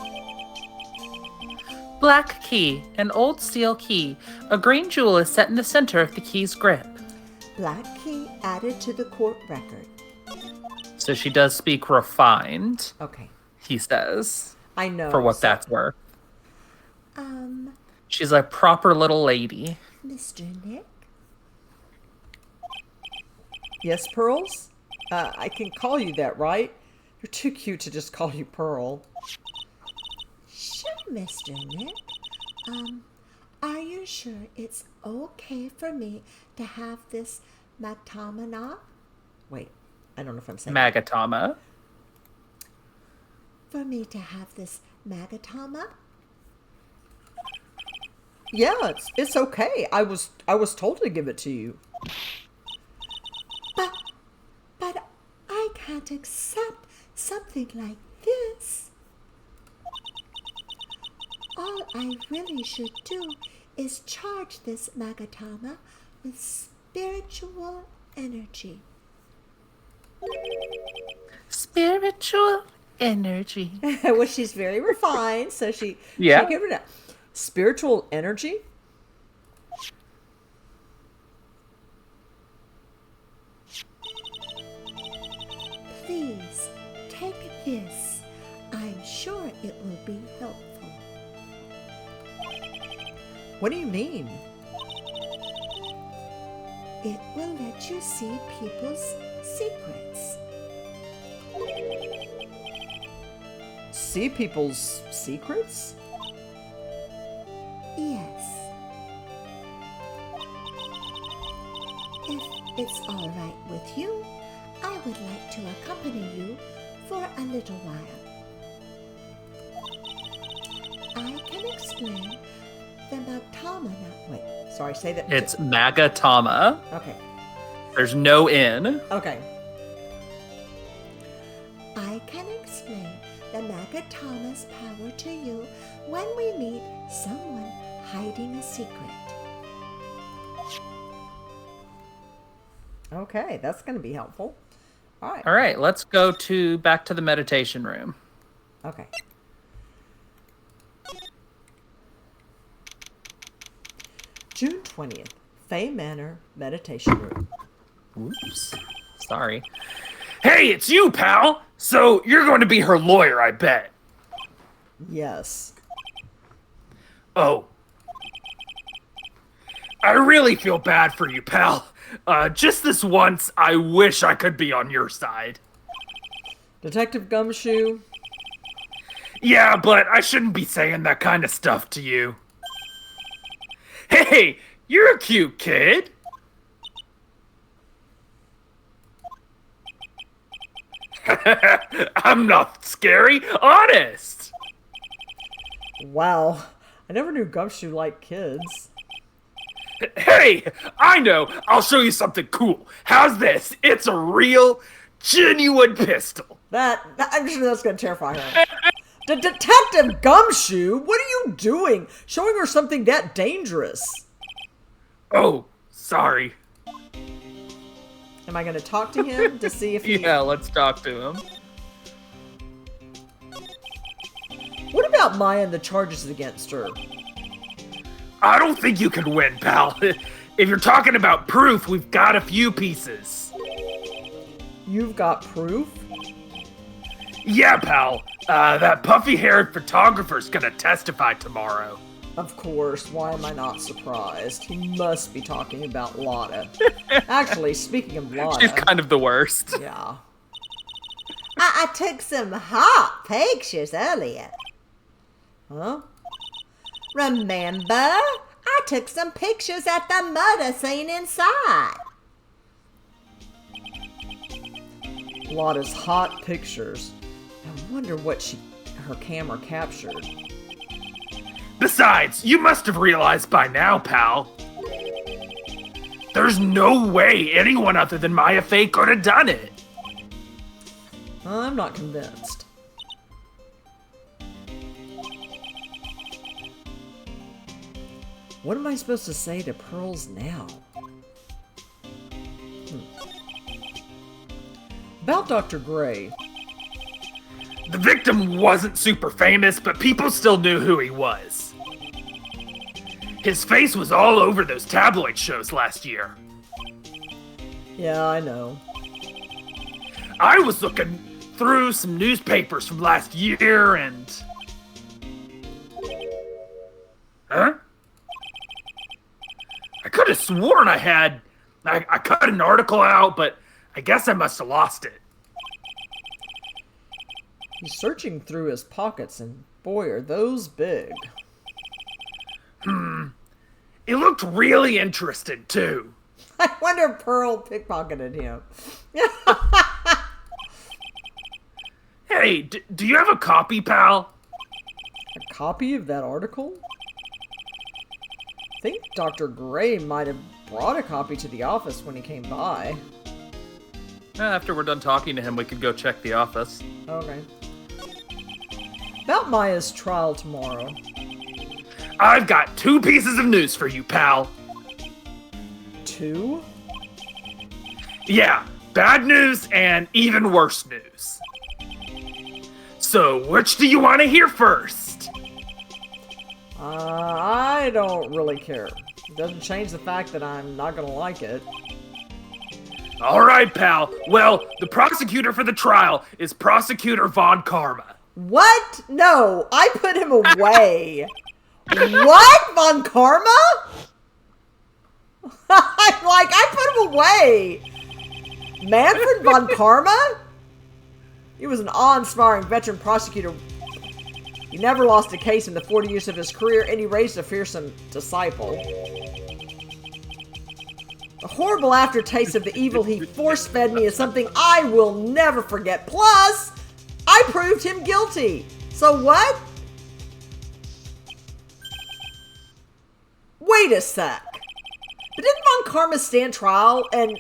Black key, an old steel key. A green jewel is set in the center of the key's grip. Black key added to the court record. So she does speak refined, Okay. he says. I know. For what that's worth. She's a proper little lady. Mr. Nick? Yes, Pearls? I can call you that, right? You're too cute to just call you Pearl. Sure, Mr. Nick. Are you sure it's okay for me to have this matamana? Wait, I don't know if I'm saying Magatama. For me to have this magatama? Yeah, it's okay. I was told to give it to you. But I can't accept something like this. All I really should do is charge this magatama with spiritual energy. Spiritual energy. Well, she's very refined, so she Yeah. gave it a spiritual energy. Please take this. I'm sure it will be helpful. What do you mean? It will let you see people's secrets. See people's secrets? Yes. If it's all right with you, I would like to accompany you for a little while. I can explain the matamana. Wait, sorry, say that. It's Magatama. Okay. There's no N. Okay. I can explain the magatama's power to you when we meet someone hiding a secret. Okay, that's going to be helpful. All right. All right, let's go back to the meditation room. Okay. June 20th, Fay Manor Meditation Room. Oops. Sorry. Hey, it's you, pal! So, you're going to be her lawyer, I bet. Yes. Oh. I really feel bad for you, pal. Just this once, I wish I could be on your side. Detective Gumshoe. Yeah, but I shouldn't be saying that kind of stuff to you. Hey, you're a cute kid. I'm not scary, honest. Wow. I never knew Gumshoe liked kids. Hey, I know. I'll show you something cool. How's this? It's a real, genuine pistol. I'm sure that's going to terrify her. Detective Gumshoe, what are you doing? Showing her something that dangerous. Oh, sorry. Am I going to talk to him to see if he... Yeah, let's talk to him. What about Maya and the charges against her? I don't think you can win, pal. If you're talking about proof, we've got a few pieces. You've got proof? Yeah, pal. That puffy-haired photographer's gonna testify tomorrow. Of course. Why am I not surprised? He must be talking about Lotta. Actually, speaking of Lotta... She's kind of the worst. Yeah. I took some hot pictures earlier. Huh? Remember? I took some pictures at the murder scene inside. Lotta's hot pictures. I wonder what her camera captured. Besides, you must have realized by now, pal. There's no way anyone other than Maya Fey could have done it. I'm not convinced. What am I supposed to say to Pearls now? About Dr. Gray. The victim wasn't super famous, but people still knew who he was. His face was all over those tabloid shows last year. Yeah, I know. I was looking through some newspapers from last year and... Huh? I could have sworn I cut an article out, but I guess I must have lost it. He's searching through his pockets, and boy, are those big. It looked really interesting, too. I wonder if Pearl pickpocketed him. Hey, do you have a copy, pal? A copy of that article? I think Dr. Gray might have brought a copy to the office when he came by. After we're done talking to him, we could go check the office. Okay. About Maya's trial tomorrow. I've got 2 pieces of news for you, pal. 2? Yeah, bad news and even worse news. So, which do you want to hear first? I don't really care. It doesn't change the fact that I'm not gonna like it. All right, pal. Well, the prosecutor for the trial is Prosecutor Von Karma. What? No, I put him away. What? Von Karma? I'm like, I put him away. Manfred Von Karma? He was an awe-inspiring veteran prosecutor. He never lost a case in the 40 years of his career, and he raised a fearsome disciple. The horrible aftertaste of the evil he force-fed me is something I will never forget. Plus, I proved him guilty. So what? Wait a sec. But didn't Von Karma stand trial and...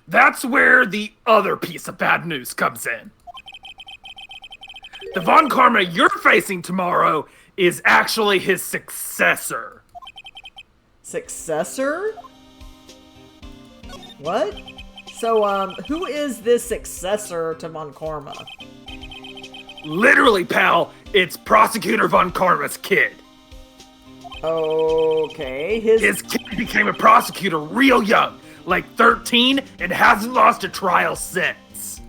That's where the other piece of bad news comes in. The Von Karma you're facing tomorrow is actually his successor. Successor? What? So, who is this successor to Von Karma? Literally, pal, it's Prosecutor Von Karma's kid. Okay, His kid became a prosecutor real young, like 13, and hasn't lost a trial since.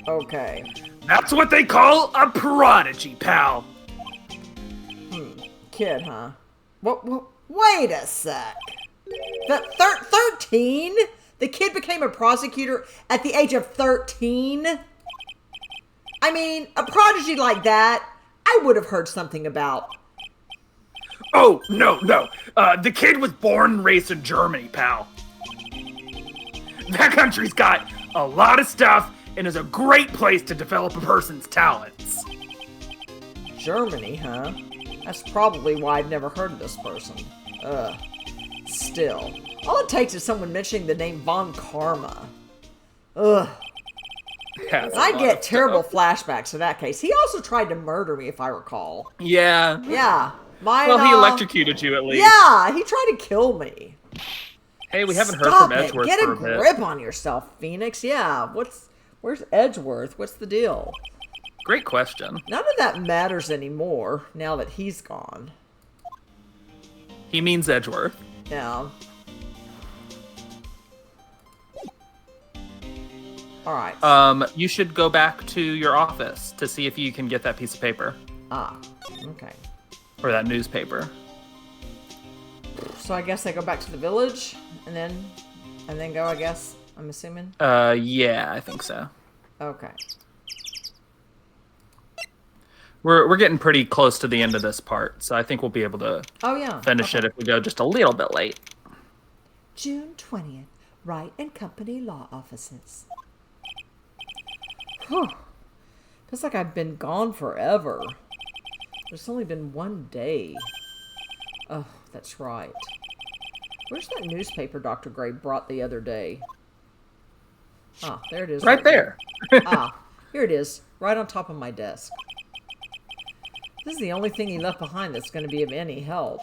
Okay. That's what they call a prodigy, pal. Kid, huh? What, wait a sec. 13? The kid became a prosecutor at the age of 13? I mean, a prodigy like that, I would have heard something about. Oh, no. The kid was born and raised in Germany, pal. That country's got a lot of stuff and is a great place to develop a person's talents. Germany, huh? That's probably why I've never heard of this person. Still. All it takes is someone mentioning the name Von Karma. Ugh. I get terrible flashbacks to that case. He also tried to murder me, if I recall. Yeah. Yeah. Well, he electrocuted you at least. Yeah, he tried to kill me. Hey, we haven't heard Stop from it. Edgeworth Get for a a bit. grip on yourself, Phoenix. Yeah, where's Edgeworth? What's the deal? Great question. None of that matters anymore now that he's gone. He means Edgeworth. Yeah. Alright. You should go back to your office to see if you can get that piece of paper. Ah, okay. Or that newspaper. So I guess I go back to the village and then go, I guess, I'm assuming? Yeah, I think so. Okay. We're getting pretty close to the end of this part, so I think we'll be able to finish it if we go just a little bit late. June 20th, Wright and Company Law Offices. Whew. Feels like I've been gone forever. There's only been one day. Oh, that's right. Where's that newspaper Dr. Gray brought the other day? Ah, there it is. Right there. Here it is. Right on top of my desk. This is the only thing he left behind that's going to be of any help.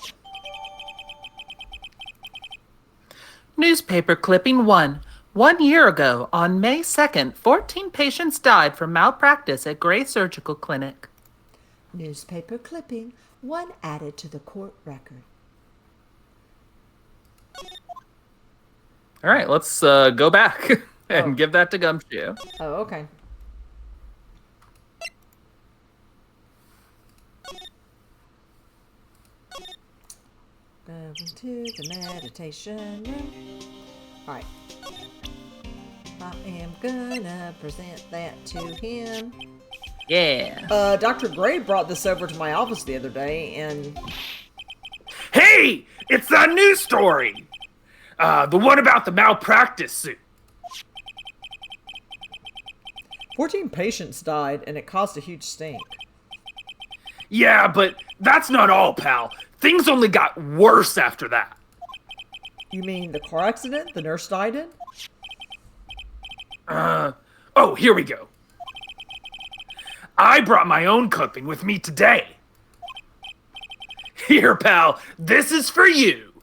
Newspaper clipping 1. 1 year ago, on May 2nd, 14 patients died from malpractice at Gray Surgical Clinic. Newspaper clipping 1 added to the court record. All right, let's go back and give that to Gumshoe. Oh, okay. Going to the meditation room. Alright. I am gonna present that to him. Yeah. Dr. Gray brought this over to my office the other day, and Hey, it's that news story. The one about the malpractice suit. 14 patients died, and it caused a huge stink. Yeah, but that's not all, pal. Things only got worse after that. You mean the car accident the nurse died in? Oh, here we go. I brought my own clipping with me today. Here, pal, this is for you.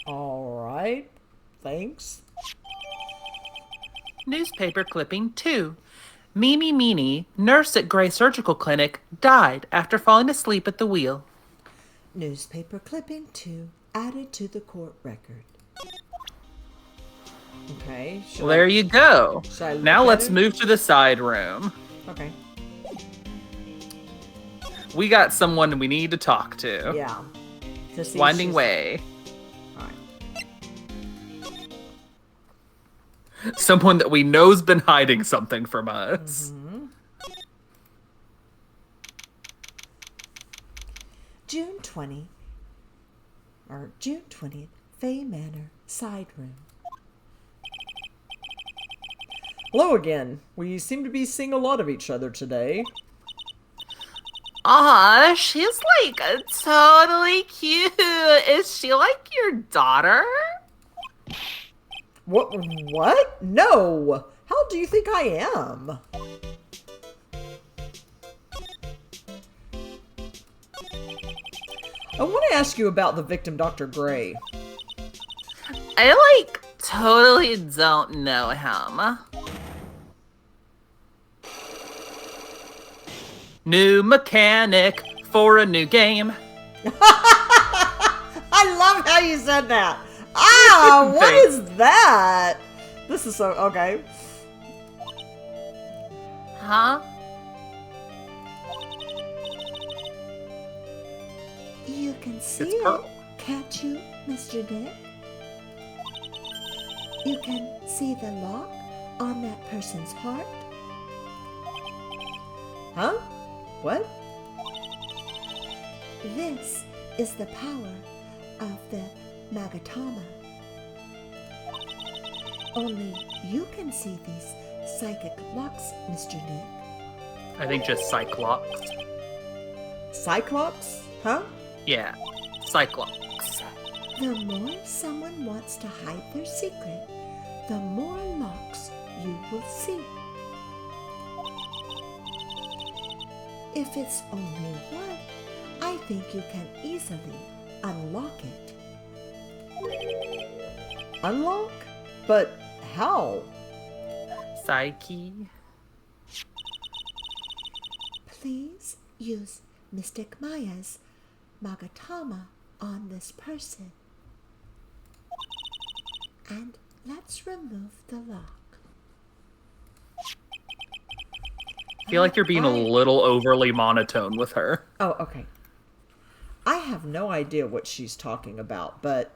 All right, thanks. Newspaper clipping 2. Mimi Miney, nurse at Gray Surgical Clinic, died after falling asleep at the wheel. Newspaper clipping 2 added to the court record. Okay. Well, there you go. Should I look Now at let's it? move to the side room. Okay. We got someone we need to talk to. Yeah. To see if Winding she's- way. All right. Someone that we know's been hiding something from us. June 20th, Fay Manor, side room. Hello again. We seem to be seeing a lot of each other today. Aw, she's like totally cute. Is she like your daughter? What? What? No. How do you think I am? I want to ask you about the victim, Dr. Gray. I like totally don't know him. New mechanic for a new game. I love how you said that. Ah, what Thanks. is that? This is so okay. Huh? You can see It's it, Pearl. can't you, Mr. Nick? You can see the lock on that person's heart. Huh? What? This is the power of the Magatama. Only you can see these psychic locks, Mr. Nick. I think just Cyclops. Cyclops? Huh? Yeah, Cyclops. The more someone wants to hide their secret, the more locks you will see. If it's only one, I think you can easily unlock it. Unlock? But how? Psyche. Please use Mystic Maya's Magatama on this person. And let's remove the lock. I feel like you're being a little overly monotone with her. Oh, okay. I have no idea what she's talking about, but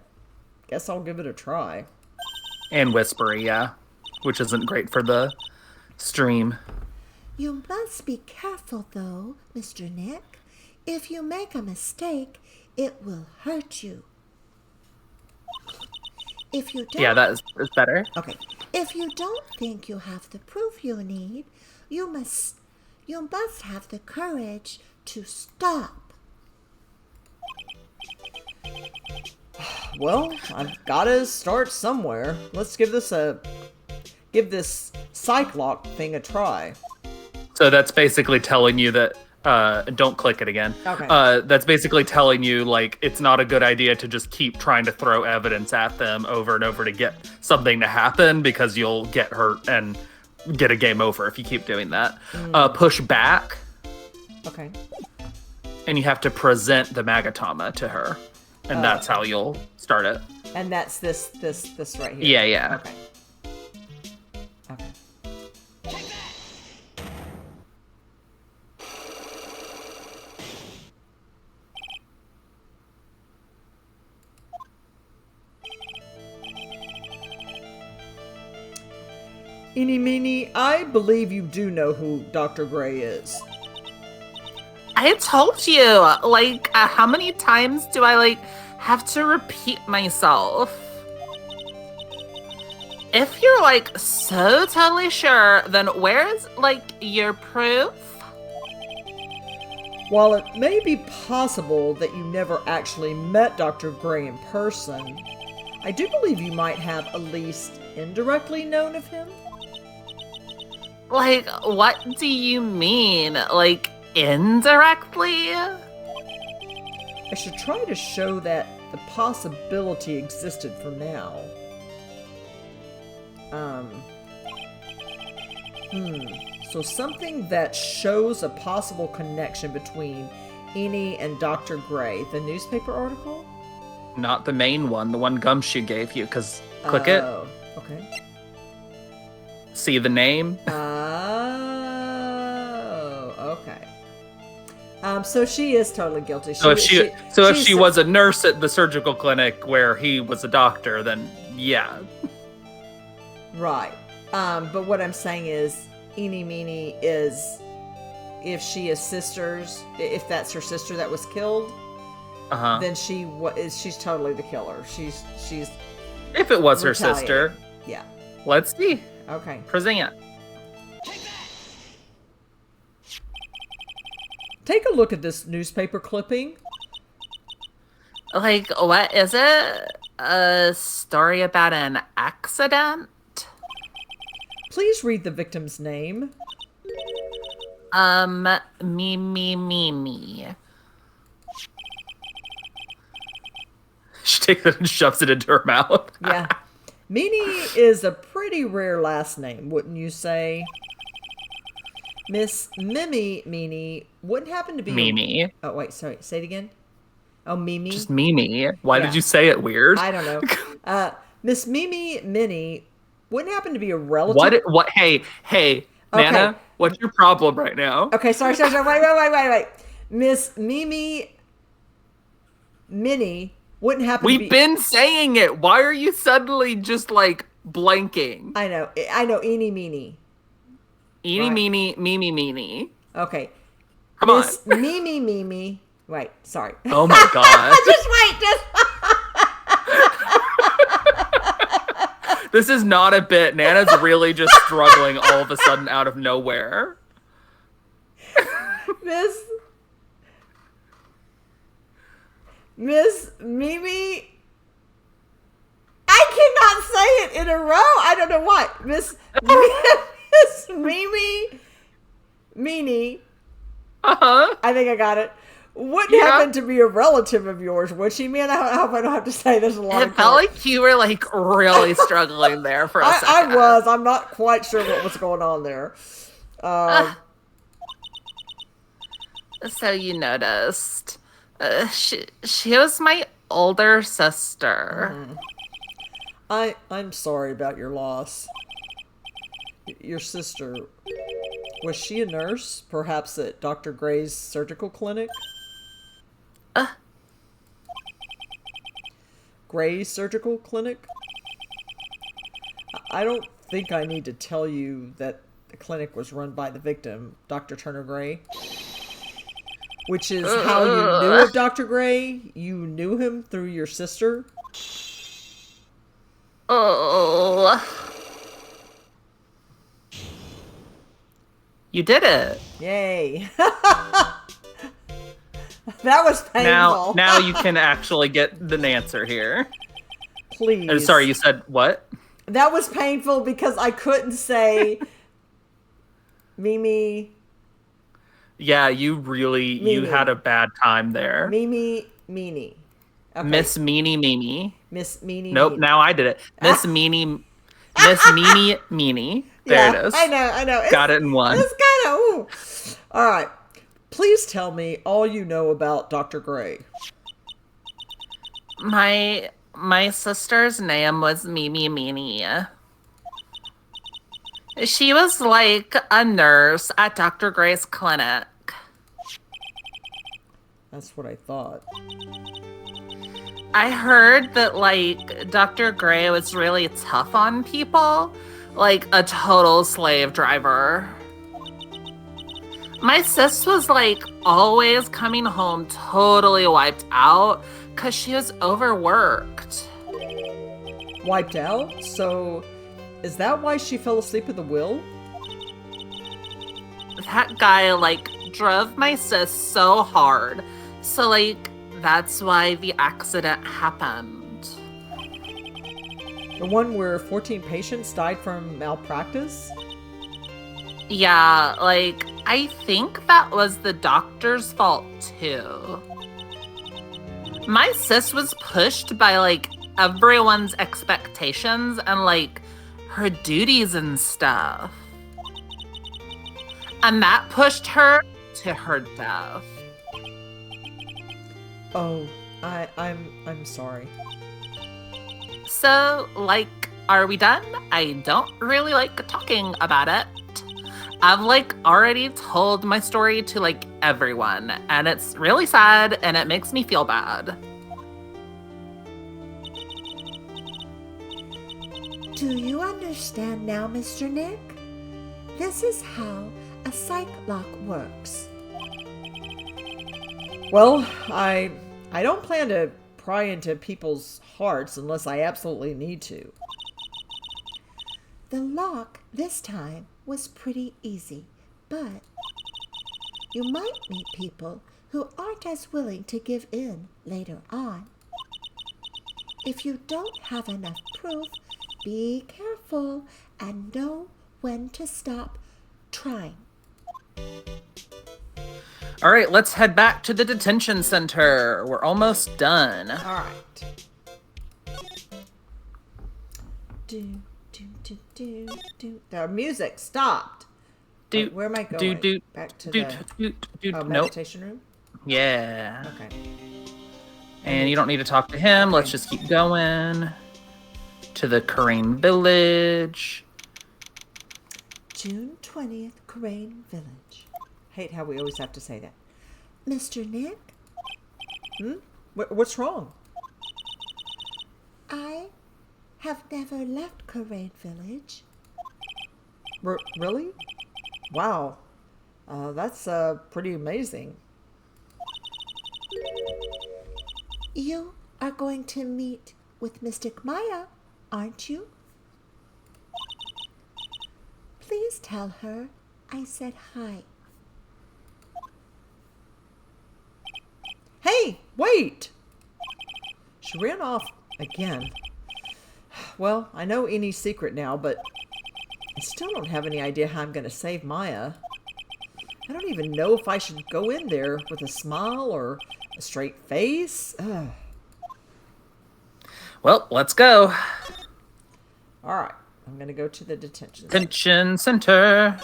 guess I'll give it a try. And whispery, yeah. Which isn't great for the stream. You must be careful though, Mr. Nick. If you make a mistake, it will hurt you. If you don't Yeah, that is better. Okay. If you don't think you have the proof you need, you must have the courage to stop. Well, I've gotta start somewhere. Let's give this Cyclock thing a try. So that's basically telling you that don't click it again. Okay. That's basically telling you like it's not a good idea to just keep trying to throw evidence at them over and over to get something to happen, because you'll get hurt and get a game over if you keep doing that. Push back, Okay. and you have to present the Magatama to her, and that's how you'll start it. And that's this right here. Yeah, yeah. Okay. Okay. Eeny Meeny, I believe you do know who Dr. Gray is. I told you, like, how many times do I, like, have to repeat myself? If you're, like, so totally sure, then where's, like, your proof? While it may be possible that you never actually met Dr. Gray in person, I do believe you might have at least indirectly known of him. Like, what do you mean? Like, indirectly? I should try to show that the possibility existed for now. So something that shows a possible connection between Eeny and Dr. Gray. The newspaper article? Not the main one, the one Gumshoe gave you, because click it. Oh, okay. See the name? Oh, okay. So she is totally guilty. So if she was a nurse at the surgical clinic where he was a doctor, then yeah. Right. But what I'm saying is, Eeny Meeny is, if she is sisters, if that's her sister that was killed, then she's totally the killer. She's If it was her retaliating. sister. Yeah. Let's see. Okay. Present. Take a look at this newspaper clipping. Like, what is it? A story about an accident? Please read the victim's name. Mimi Miney. She takes it and shoves it into her mouth. Yeah. Meany is a pretty rare last name, wouldn't you say? Miss Mimi Meany wouldn't happen to be... Mimi. Oh, wait, sorry. Say it again. Oh, Mimi? Just Mimi. Why Yeah. did you say it weird? I don't know. Miss Mimi Minnie wouldn't happen to be a relative... What? Hey, Nana, what's your problem right now? Okay, sorry. Wait. Miss Mimi Minnie wouldn't happen to be... We've been saying it. Why are you suddenly just, like, blanking? I know, Eeny Meeny. Eeny, Right. meeny, Mimi, meeny. Okay. Come on. Miss Mimi. Wait, sorry. Oh my god. Just... This is not a bit. Nana's really just struggling all of a sudden out of nowhere. Miss Mimi... I cannot say it in a row. I don't know what. Miss Mimi Meany. Uh-huh. I think I got it. Wouldn't happen to be a relative of yours, would she? Man, I hope I don't have to say there's a lot It felt like you were, like, really struggling there for a second. I was. I'm not quite sure what was going on there. So you noticed. She was my older sister. I'm sorry about your loss. Your sister, was she a nurse? Perhaps at Dr. Gray's surgical clinic? Gray's surgical clinic? I don't think I need to tell you that the clinic was run by the victim, Dr. Turner Gray. Which is how you knew of Dr. Gray. You knew him through your sister. Oh. You did it. Yay. That was painful. Now you can actually get the answer here. Please. Sorry, you said what? That was painful because I couldn't say Mimi. Yeah, you had a bad time there. Mimi Meany. Okay. Miss Meany Mimi. Miss Meany. Nope, Meany. now I did it. Miss Mimi Meany. There it is. I know. Got it in one. It's kind of... All right. Please tell me all you know about Dr. Gray. My sister's name was Mimi Miney. She was like a nurse at Dr. Gray's clinic. That's what I thought. I heard that, like, Dr. Gray was really tough on people. like a total slave driver. My sis was like always coming home totally wiped out because she was overworked. Wiped out? So, is that why she fell asleep at the wheel? That guy like drove my sis so hard. So like that's why the accident happened. The one where 14 patients died from malpractice? Yeah, like I think that was the doctor's fault too. My sis was pushed by like everyone's expectations and like her duties and stuff. And that pushed her to her death. Oh, I'm sorry. So, like, are we done? I don't really like talking about it. I've like already told my story to like everyone, and it's really sad and it makes me feel bad. Do you understand now, Mr. Nick? This is how a psych lock works. Well, I don't plan to pry into people's hearts unless I absolutely need to. The lock this time was pretty easy, but you might meet people who aren't as willing to give in later on. If you don't have enough proof, be careful and know when to stop trying. All right, let's head back to the detention center. We're almost done. All right. Do. The music stopped. Wait, where am I going? Back to the meditation room? Yeah. Okay. And you don't need to talk to him. Let's just keep going. To the Kurain Village. June 20th, Kurain Village. Hate how we always have to say that. Mr. Nick? What's wrong? I have never left Kurain Village. Really? Wow. That's pretty amazing. You are going to meet with Mystic Maya, aren't you? Please tell her I said hi. Hey, wait! She ran off again. Well, I know Innie's secret now, but I still don't have any idea how I'm going to save Maya. I don't even know if I should go in there with a smile or a straight face. Ugh. Well, let's go. All right, I'm going to go to the detention center. Detention center.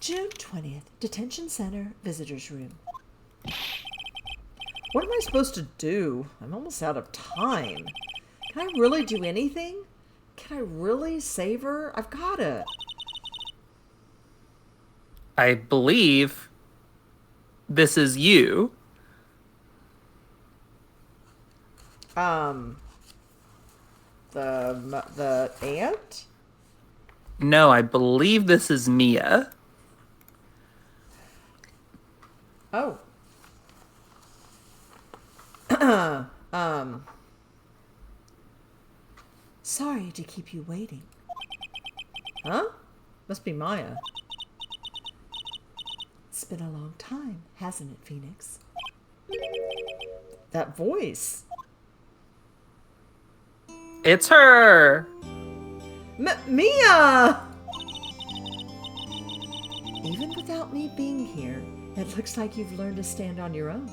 June 20th, detention center, visitors room. What am I supposed to do? I'm almost out of time. Can I really do anything? Can I really save her? I've gotta. I believe this is you. The aunt? No, I believe this is Mia. Oh. Sorry to keep you waiting. Huh? Must be Maya. It's been a long time, hasn't it, Phoenix? That voice. It's her. Mia! Even without me being here, it looks like you've learned to stand on your own.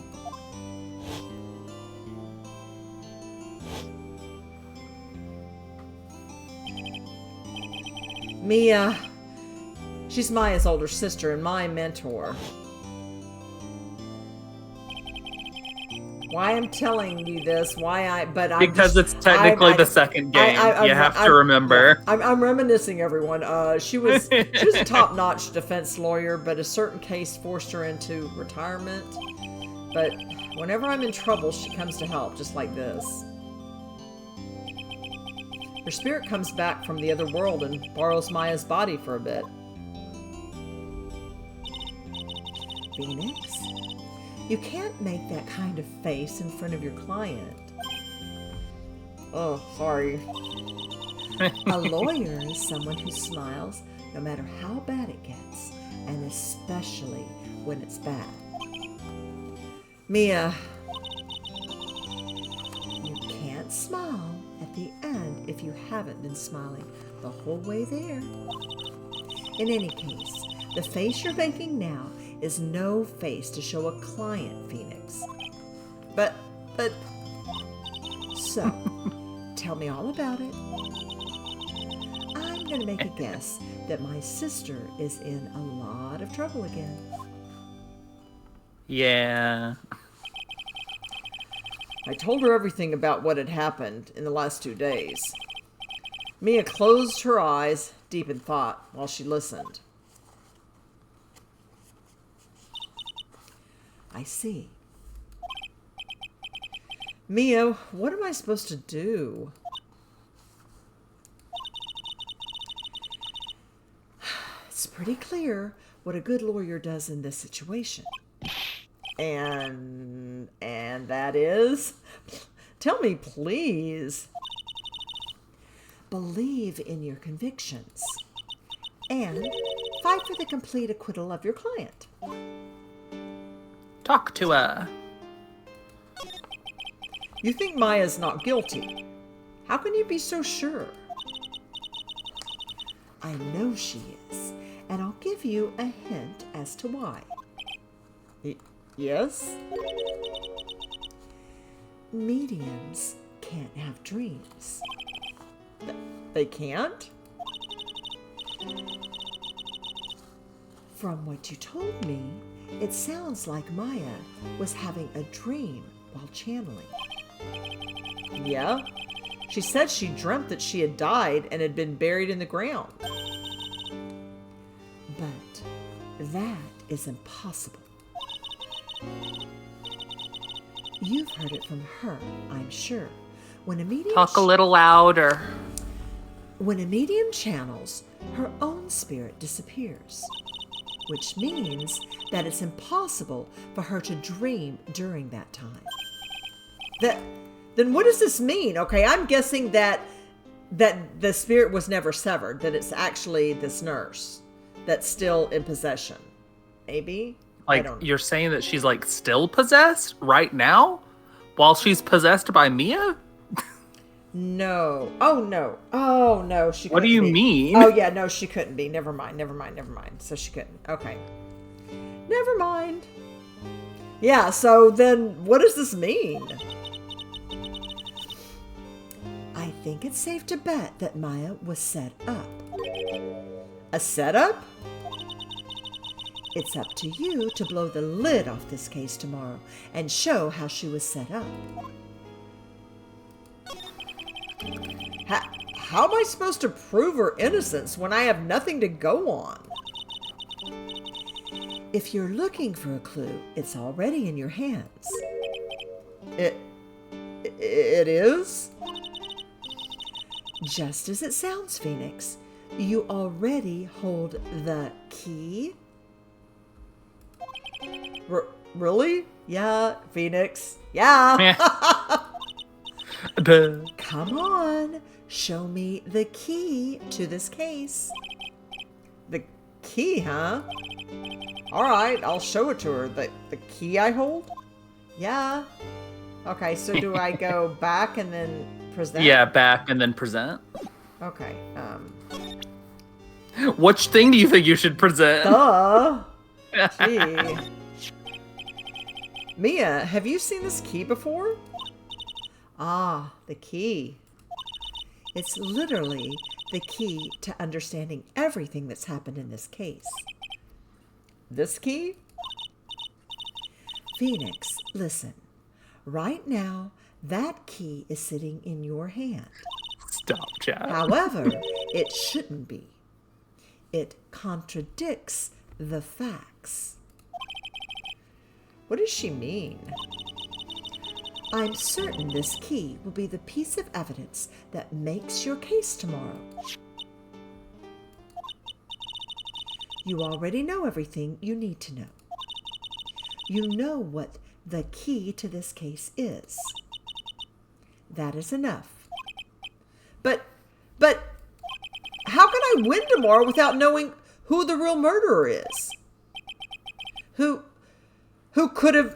Mia. She's Maya's older sister and my mentor. Why I'm telling you this, Because it's technically the second game. You have to remember. I'm reminiscing, everyone. She was a top-notch defense lawyer, but a certain case forced her into retirement. But whenever I'm in trouble, she comes to help, just like this. Her spirit comes back from the other world and borrows Maya's body for a bit. Phoenix, you can't make that kind of face in front of your client. Oh, sorry. A lawyer is someone who smiles no matter how bad it gets, and especially when it's bad. Mia, You can't smile at the end if you haven't been smiling the whole way there. In any case, the face you're making now is no face to show a client, Phoenix. but, So, tell me all about it. I'm going to make a guess that my sister is in a lot of trouble again. Yeah. I told her everything about what had happened in the last 2 days. Mia closed her eyes, deep in thought, while she listened. I see. Mia, what am I supposed to do? It's pretty clear what a good lawyer does in this situation. And that is? Tell me, please. Believe in your convictions and fight for the complete acquittal of your client. Talk to her. You think Maya's not guilty? How can you be so sure? I know she is, and I'll give you a hint as to why. Yes? Mediums can't have dreams. They can't? From what you told me, it sounds like Maya was having a dream while channeling. Yeah? She said she dreamt that she had died and had been buried in the ground. But that is impossible. You've heard it from her, I'm sure. When a medium Talk a little louder. When a medium channels, her own spirit disappears, which means that it's impossible for her to dream during that time. Then what does this mean? Okay, I'm guessing that the spirit was never severed, that it's actually this nurse that's still in possession. Maybe? I Like, don't know. you're saying that she's, like, still possessed right now? While she's possessed by Mia? No. Oh, no. Oh, no. She What do couldn't you be. mean? Oh, yeah, no, she couldn't be. Never mind. So she couldn't. Okay. Never mind. Yeah, so then what does this mean? I think it's safe to bet that Maya was set up. A setup? It's up to you to blow the lid off this case tomorrow and show how she was set up. How am I supposed to prove her innocence when I have nothing to go on? If you're looking for a clue, it's already in your hands. It is? Just as it sounds, Phoenix, you already hold the key. Really? Yeah, Phoenix. Yeah. Duh. Come on, show me the key to this case. The key, huh? All right, I'll show it to her. The key I hold? Yeah. Okay, so do I go back and then present? Yeah, back and then present. Okay. Which thing do you think you should present? Duh. Gee. Mia, have you seen this key before? Ah, the key. It's literally the key to understanding everything that's happened in this case. This key? Phoenix, listen. Right now, that key is sitting in your hand. Stop, Chad. However, it shouldn't be. It contradicts the facts. What does she mean? I'm certain this key will be the piece of evidence that makes your case tomorrow. You already know everything you need to know. You know what the key to this case is. That is enough. But how can I win tomorrow without knowing who the real murderer is? Who could have...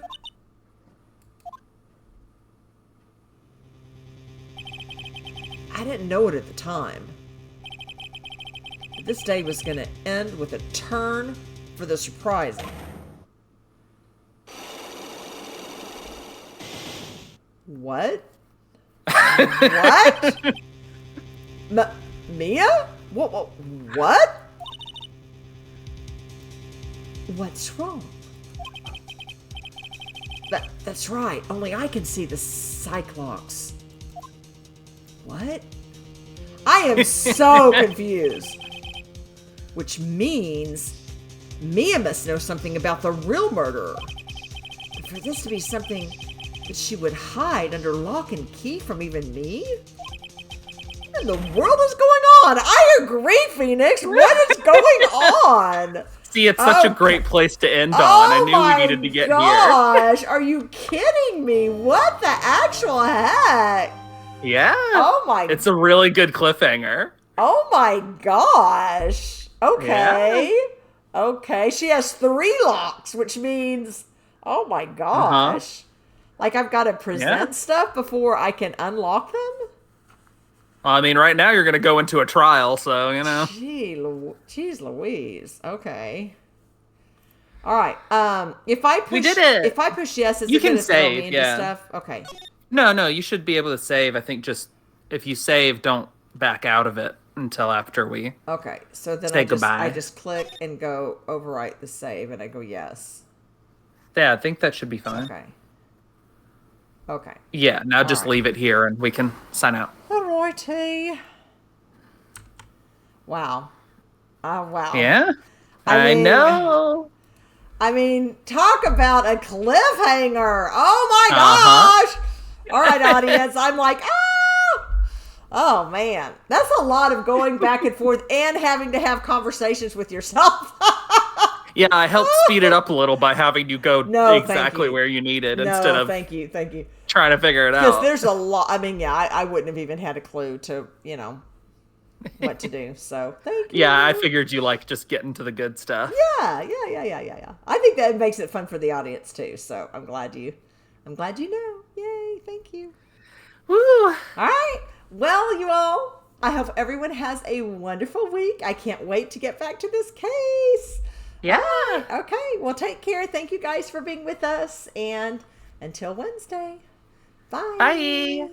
I didn't know it at the time. But this day was going to end with a turn for the surprising. What? What? Mia? What? What's wrong? That's right. Only I can see the Cyclops. What? I am so confused. Which means Mia must know something about the real murderer. But for this to be something that she would hide under lock and key from even me? What in the world is going on? I agree, Phoenix. What is going on? See, it's such a great place to end on. I knew we needed to get here. Gosh, are you kidding me? What the actual heck? Yeah. Oh my. It's a really good cliffhanger. Oh my gosh. Okay. Yeah. Okay. She has 3 locks, which means, oh my gosh. Like I've got to present stuff before I can unlock them? Well, I mean, right now you're going to go into a trial, so, you know. Jeez Louise. Okay. All right. If I push, We did it. If I push yes, is You it going can to throw me save, into yeah. stuff? Okay. No, you should be able to save. I think just if you save, don't back out of it until after we Okay. So then say goodbye. I just click and go overwrite the save, and I go yes. Yeah, I think that should be fine. Okay. Okay. Yeah, now just right. leave it here and we can sign out. Alrighty. Wow. Oh, wow. Yeah? I I mean- know. I mean, talk about a cliffhanger. Oh my Uh-huh. gosh. All right, audience. I'm like, ah. Oh man. That's a lot of going back and forth and having to have conversations with yourself. Yeah, I helped speed it up a little by having you go No, thank exactly you. where you needed instead of thank you. trying to figure it Because out. there's a lot. I mean, yeah, I wouldn't have even had a clue to, what to do. So thank you. Yeah, I figured you like just getting to the good stuff. Yeah. I think that makes it fun for the audience too. So I'm glad you know. Yay, thank you. Woo! All right. Well, you all, I hope everyone has a wonderful week. I can't wait to get back to this case. Yeah. Okay. Well, take care. Thank you guys for being with us. And until Wednesday. Bye. Bye.